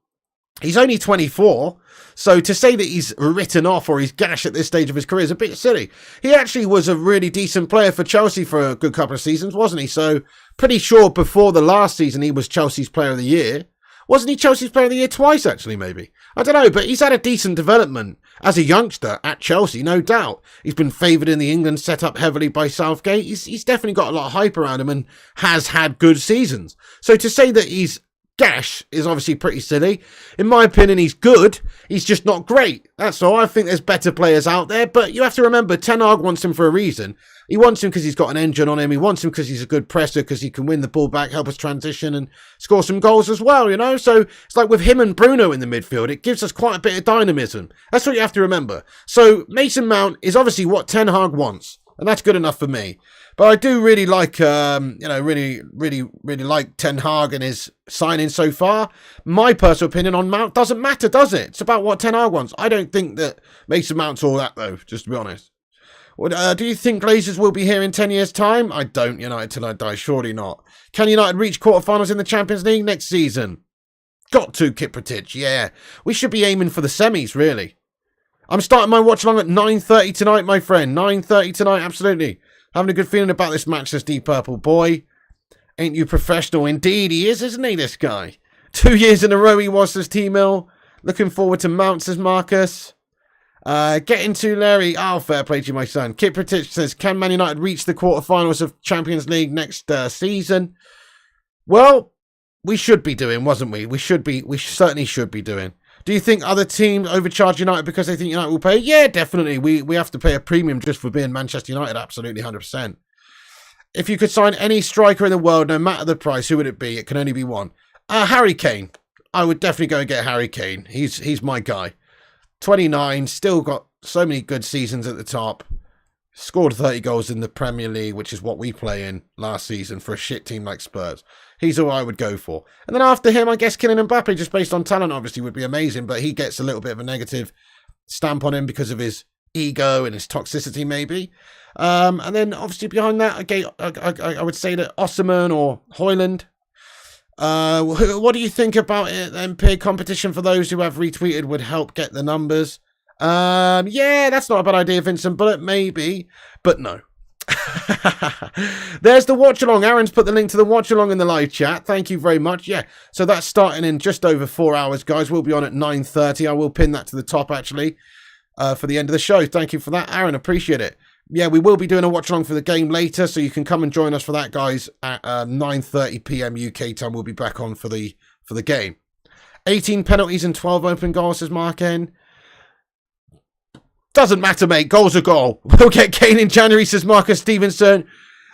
He's only 24, so to say that he's written off or he's gash at this stage of his career is a bit silly. He actually was a really decent player for Chelsea for a good couple of seasons, wasn't he? So, pretty sure before the last season he was Chelsea's Player of the Year. Wasn't he Chelsea's Player of the Year twice, actually, maybe? I don't know, but he's had a decent development as a youngster at Chelsea, no doubt. He's been favoured in the England set up heavily by Southgate. He's definitely got a lot of hype around him and has had good seasons. So to say that he's gash is obviously pretty silly. In my opinion, he's good. He's just not great. That's all. I think there's better players out there, but you have to remember, Ten Hag wants him for a reason. He wants him because he's got an engine on him. He wants him because he's a good presser, because he can win the ball back, help us transition and score some goals as well, So it's like with him and Bruno in the midfield, it gives us quite a bit of dynamism. That's what you have to remember. So Mason Mount is obviously what Ten Hag wants, and that's good enough for me. But I do really like, really like Ten Hag and his signing so far. My personal opinion on Mount doesn't matter, does it? It's about what Ten Hag wants. I don't think that Mason Mount's all that, though, just to be honest. Do you think Glazers will be here in 10 years' time? I don't, United till I die. Surely not. Can United reach quarterfinals in the Champions League next season? Got to, Kiprotich. Yeah. We should be aiming for the semis, really. I'm starting my watch along at 9:30 tonight, my friend. 9:30 tonight, absolutely. Having a good feeling about this match, this Deep Purple boy. Ain't you professional? Indeed he is, isn't he, this guy? 2 years in a row he was, says T-Mill. Looking forward to Mount, says Marcus. Getting to Larry. Oh, fair play to you, my son. Kiprotich says, can Man United reach the quarterfinals of Champions League next season? Well, we should be doing, wasn't we? We certainly should be doing. Do you think other teams overcharge United because they think United will pay? Yeah, definitely. We have to pay a premium just for being Manchester United. Absolutely, 100%. If you could sign any striker in the world, no matter the price, who would it be? It can only be one. Harry Kane. I would definitely go and get Harry Kane. He's my guy. 29, still got so many good seasons at the top. Scored 30 goals in the Premier League, which is what we play in last season for a shit team like Spurs. He's who I would go for. And then after him, I guess Kylian Mbappe, just based on talent, obviously would be amazing, but he gets a little bit of a negative stamp on him because of his ego and his toxicity, maybe. And then obviously behind that, I would say that Osimhen or Hojlund. What do you think about it then, Pig? Competition for those who have retweeted would help get the numbers. Yeah, that's not a bad idea, Vincent Bullet, maybe, but no. There's the watch along. Aaron's put the link to the watch along in the live chat. Thank you very much. Yeah, so that's starting in just over 4 hours, guys. We'll be on at 9:30. I will pin that to the top actually for the end of the show. Thank you for that, Aaron. Appreciate it. Yeah, we will be doing a watch along for the game later, so you can come and join us for that, guys. At 9:30 p.m. UK time, we'll be back on for the game. 18 penalties and 12 open goals, says Mark N. Doesn't matter, mate. Goal's a goal. We'll get Kane in January, says Marcus Stevenson.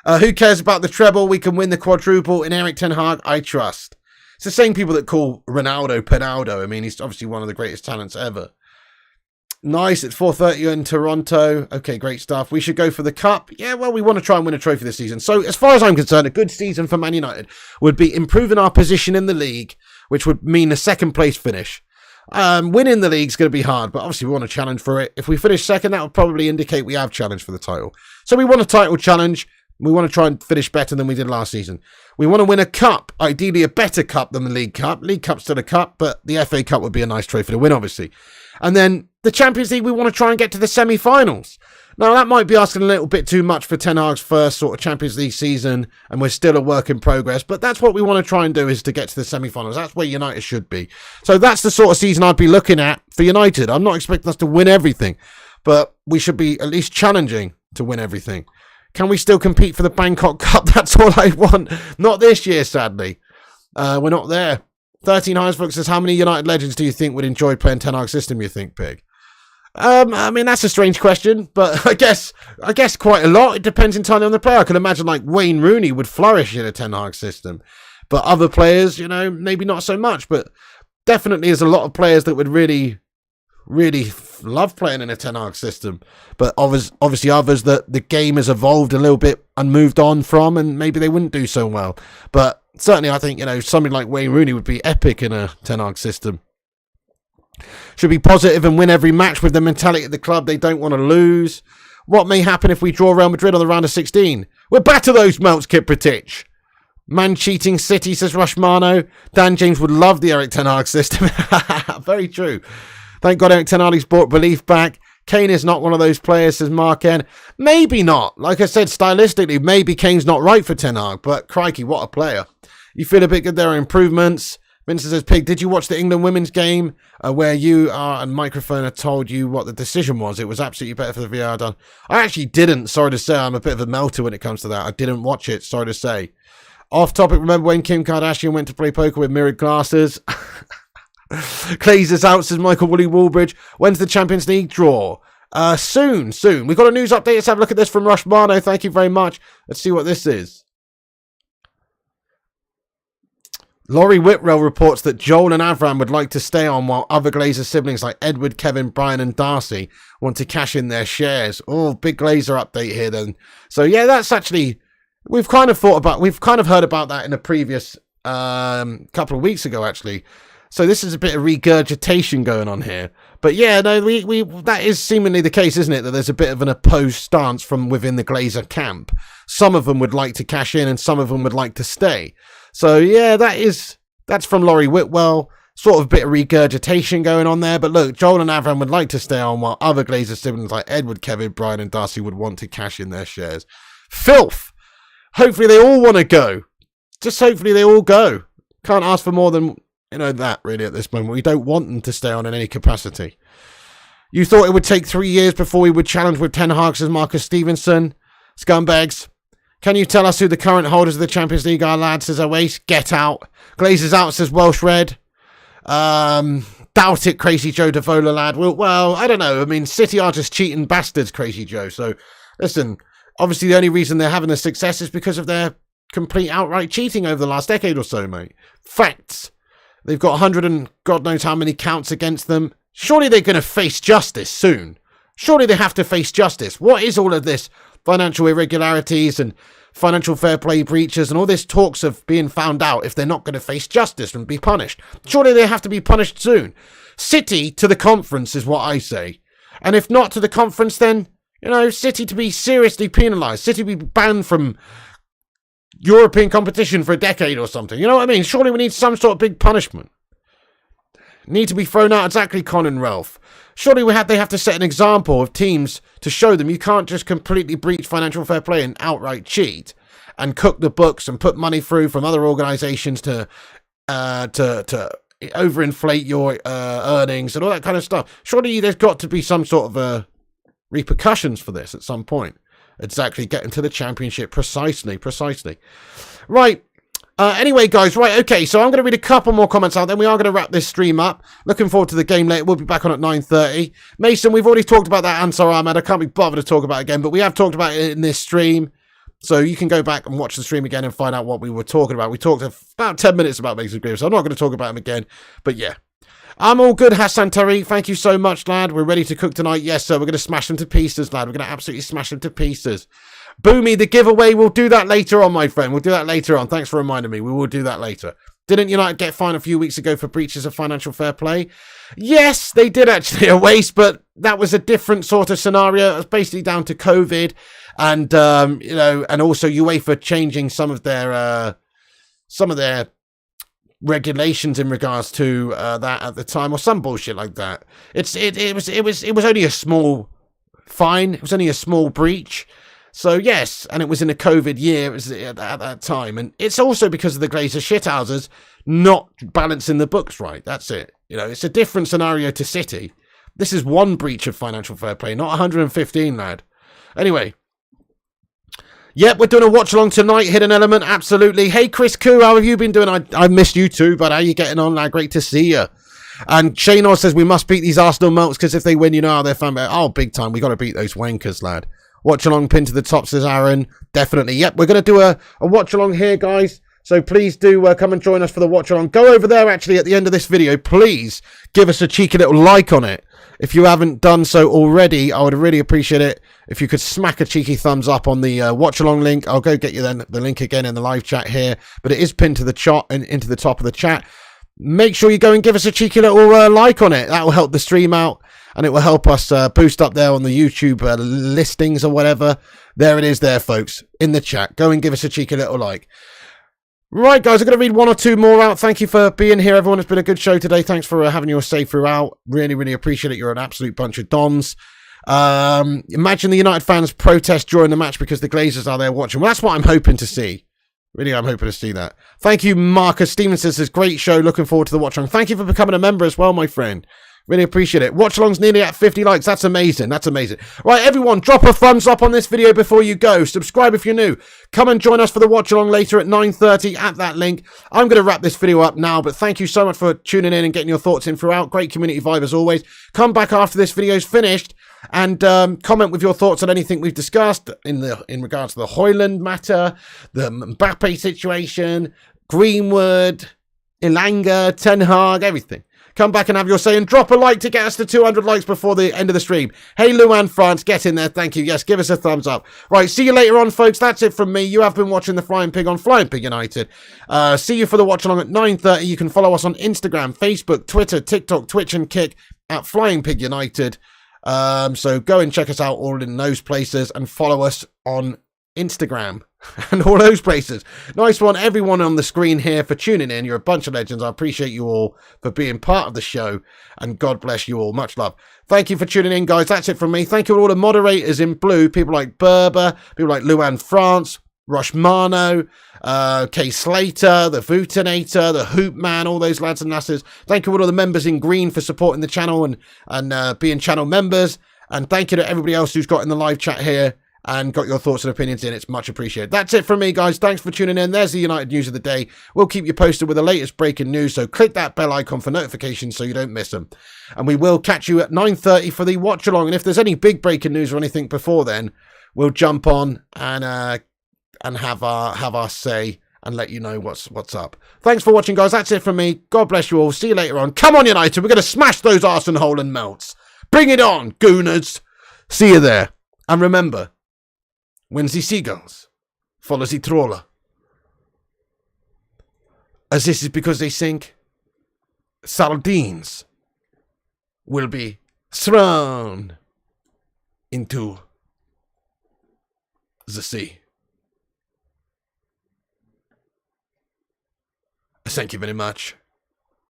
Who cares about the treble? We can win the quadruple. In Erik ten Hag, I trust. It's the same people that call Ronaldo Penaldo. I mean, he's obviously one of the greatest talents ever. Nice. It's 4:30 in Toronto. Okay, great stuff. We should go for the cup. Yeah, well, we want to try and win a trophy this season. So as far as I'm concerned, a good season for Man United would be improving our position in the league, which would mean a second place finish. Winning the league is going to be hard, but obviously we want to challenge for it. If we finish second, that would probably indicate we have challenged for the title. So we want a title challenge. We want to try and finish better than we did last season. We want to win a cup, ideally a better cup than the League Cup. League Cup's still a cup, but the FA Cup would be a nice trophy to win, obviously. And then the Champions League, we want to try and get to the semi-finals. Now, that might be asking a little bit too much for Ten Hag's first sort of Champions League season, and we're still a work in progress, but that's what we want to try and do, is to get to the semi-finals. That's where United should be. So that's the sort of season I'd be looking at for United. I'm not expecting us to win everything, but we should be at least challenging to win everything. Can we still compete for the Bangkok Cup? That's all I want. Not this year, sadly. We're not there. 13 Heinsberg says, how many United legends do you think would enjoy playing Ten Hag's system, you think, Pig? I mean, that's a strange question, but I guess quite a lot. It depends entirely on the player. I can imagine like Wayne Rooney would flourish in a Ten Hag system, but other players, you know, maybe not so much, but definitely there's a lot of players that would really love playing in a Ten Hag system, but obviously others that the game has evolved a little bit and moved on from, and maybe they wouldn't do so well. But certainly I think, you know, something like Wayne Rooney would be epic in a Ten Hag system. Should be positive and win every match with the mentality of the club. They don't want to lose. What may happen if we draw Real Madrid on the round of 16? We're back to those melts, Kiprotich. Man cheating City, says Rushmano. Dan James would love the Erik ten Hag system. Very true. Thank God Erik ten Hag's brought belief back. Kane is not one of those players, says Mark N. Maybe not. Like I said, stylistically, maybe Kane's not right for Ten Hag, but crikey, what a player. You feel a bit good, there are improvements. Vincent says, Pig, did you watch the England women's game where you and microphone had told you what the decision was? It was absolutely better for the VAR done. I actually didn't, sorry to say. I'm a bit of a melter when it comes to that. I didn't watch it, sorry to say. Off topic, remember when Kim Kardashian went to play poker with mirrored glasses? Glazer's out, says Michael Woolley Woolbridge. When's the Champions League draw? Soon. We've got a news update. Let's have a look at this from Rushmano. Thank you very much. Let's see what this is. Laurie Whitwell reports that Joel and Avram would like to stay on while other Glazer siblings like Edward, Kevin, Brian and Darcy want to cash in their shares. Oh, big Glazer update here then. So yeah, that's actually, we've kind of heard about that in a previous couple of weeks ago actually. So this is a bit of regurgitation going on here. But yeah, no, we that is seemingly the case, isn't it? That there's a bit of an opposed stance from within the Glazer camp. Some of them would like to cash in and some of them would like to stay. So yeah, that's from Laurie Whitwell. Sort of a bit of regurgitation going on there. But look, Joel and Avram would like to stay on while other Glazer siblings like Edward, Kevin, Brian and Darcy would want to cash in their shares. Filth! Hopefully they all want to go. Just hopefully they all go. Can't ask for more than, you know, that really at this moment. We don't want them to stay on in any capacity. You thought it would take 3 years before we would challenge with Ten Hag, says Marcus Stevenson. Scumbags. Can you tell us who the current holders of the Champions League are, lads, says Oace. Get out. Glazer's out, says Welsh Red. Doubt it, Crazy Joe Devola, lad. Well, I don't know. I mean, City are just cheating bastards, Crazy Joe. So, listen, obviously the only reason they're having the success is because of their complete outright cheating over the last decade or so, mate. Facts. They've got 100 and God knows how many counts against them. Surely they're going to face justice soon. Surely they have to face justice. What is all of this financial irregularities and financial fair play breaches and all this talks of being found out if they're not going to face justice and be punished? Surely they have to be punished soon. City to the conference is what I say. And if not to the conference, then, City to be seriously penalised. City to be banned from European competition for a decade or something. You know what I mean? Surely we need some sort of big punishment. Need to be thrown out exactly, Con and Ralph. Surely they have to set an example of teams to show them you can't just completely breach financial fair play and outright cheat and cook the books and put money through from other organisations to overinflate your earnings and all that kind of stuff. Surely there's got to be some sort of repercussions for this at some point. Exactly, getting to the championship. Precisely. Right. Anyway, guys, right, okay, so I'm going to read a couple more comments out, then we are going to wrap this stream up. Looking forward to the game later. We'll be back on at 9:30. Mason, we've already talked about that Ansar Ahmed. I can't be bothered to talk about it again, but we have talked about it in this stream. So you can go back and watch the stream again and find out what we were talking about. We talked about 10 minutes about Mason Greenwood, so I'm not going to talk about him again. But yeah. I'm all good, Hassan Tariq. Thank you so much, lad. We're ready to cook tonight. Yes, sir. We're going to smash them to pieces, lad. We're going to absolutely smash them to pieces. Boomy, the giveaway. We'll do that later on, my friend. We'll do that later on. Thanks for reminding me. We will do that later. Didn't United get fined a few weeks ago for breaches of financial fair play? Yes, they did actually, a waste, but that was a different sort of scenario. It was basically down to COVID and, and also UEFA changing some of their regulations in regards to that at the time, or some bullshit like that. It was only a small fine. It was only a small breach. So yes, and it was in a COVID year. It was at that time, and it's also because of the Glazer shithouses not balancing the books right. That's it. It's a different scenario to City. This is one breach of financial fair play, not 115, lad. Anyway. Yep, we're doing a watch-along tonight, Hidden Element, absolutely. Hey, Chris Koo, how have you been doing? I missed you too, but how are you getting on, lad? Great to see you. And Shane Oz says we must beat these Arsenal melts because if they win, you know how they're fan. Oh, big time. We got to beat those wankers, lad. Watch-along, pin to the top, says Aaron. Definitely. Yep, we're going to do a watch-along here, guys. So please do come and join us for the watch-along. Go over there, actually, at the end of this video. Please give us a cheeky little like on it. If you haven't done so already, I would really appreciate it if you could smack a cheeky thumbs up on the watch-along link. I'll go get you then the link again in the live chat here, but it is pinned to the chat and into the top of the chat. Make sure you go and give us a cheeky little like on it. That will help the stream out, and it will help us boost up there on the YouTube listings or whatever. There it is there, folks, in the chat. Go and give us a cheeky little like. Right, guys, I'm going to read one or two more out. Thank you for being here, everyone. It's been a good show today. Thanks for having your stay throughout. Really, really appreciate it. You're an absolute bunch of dons. Imagine the United fans protest during the match because the Glazers are there watching. Well, that's what I'm hoping to see. Really, I'm hoping to see that. Thank you, Marcus Stevenson. Says, great show. Looking forward to the watch-along. Thank you for becoming a member as well, my friend. Really appreciate it. Watch-along's nearly at 50 likes. That's amazing. That's amazing. Right, everyone, drop a thumbs up on this video before you go. Subscribe if you're new. Come and join us for the watch-along later at 9:30 at that link. I'm going to wrap this video up now, but thank you so much for tuning in and getting your thoughts in throughout. Great community vibe as always. Come back after this video's finished and comment with your thoughts on anything we've discussed in regards to the Hojlund matter, the Mbappe situation, Greenwood, Ilanga, Ten Hag, everything. Come back and have your say and drop a like to get us to 200 likes before the end of the stream. Hey, Luan France, get in there. Thank you. Yes, give us a thumbs up. Right, see you later on, folks. That's it from me. You have been watching The Flying Pig on Flying Pig United. See you for the watch along at 9:30. You can follow us on Instagram, Facebook, Twitter, TikTok, Twitch, and Kick at Flying Pig United. So go and check us out all in those places and follow us on Instagram and all those places. Nice one, everyone on the screen here, for tuning in. You're a bunch of legends. I appreciate you all for being part of the show, and God bless you all. Much love. Thank you for tuning in, guys. That's it from me. Thank you to all the moderators in blue, people like Berber, people like Luan France, Roshmano, Kay Slater, the Vootinator, the Hoop Man, all those lads and lasses. Thank you to all the members in green for supporting the channel and being channel members. And thank you to everybody else who's got in the live chat here and got your thoughts and opinions in. It's much appreciated. That's it from me, guys. Thanks for tuning in. There's the United news of the day. We'll keep you posted with the latest breaking news, so click that bell icon for notifications so you don't miss them. And we will catch you at 9:30 for the watch along. And if there's any big breaking news or anything before then, we'll jump on and have our say and let you know what's up. Thanks for watching, guys. That's it from me. God bless you all. See you later on. Come on, United. We're going to smash those Arsenal Hojlund melts. Bring it on, Gooners. See you there. And remember, when the seagulls follow the trawler, as this is because they think sardines will be thrown into the sea. Thank you very much.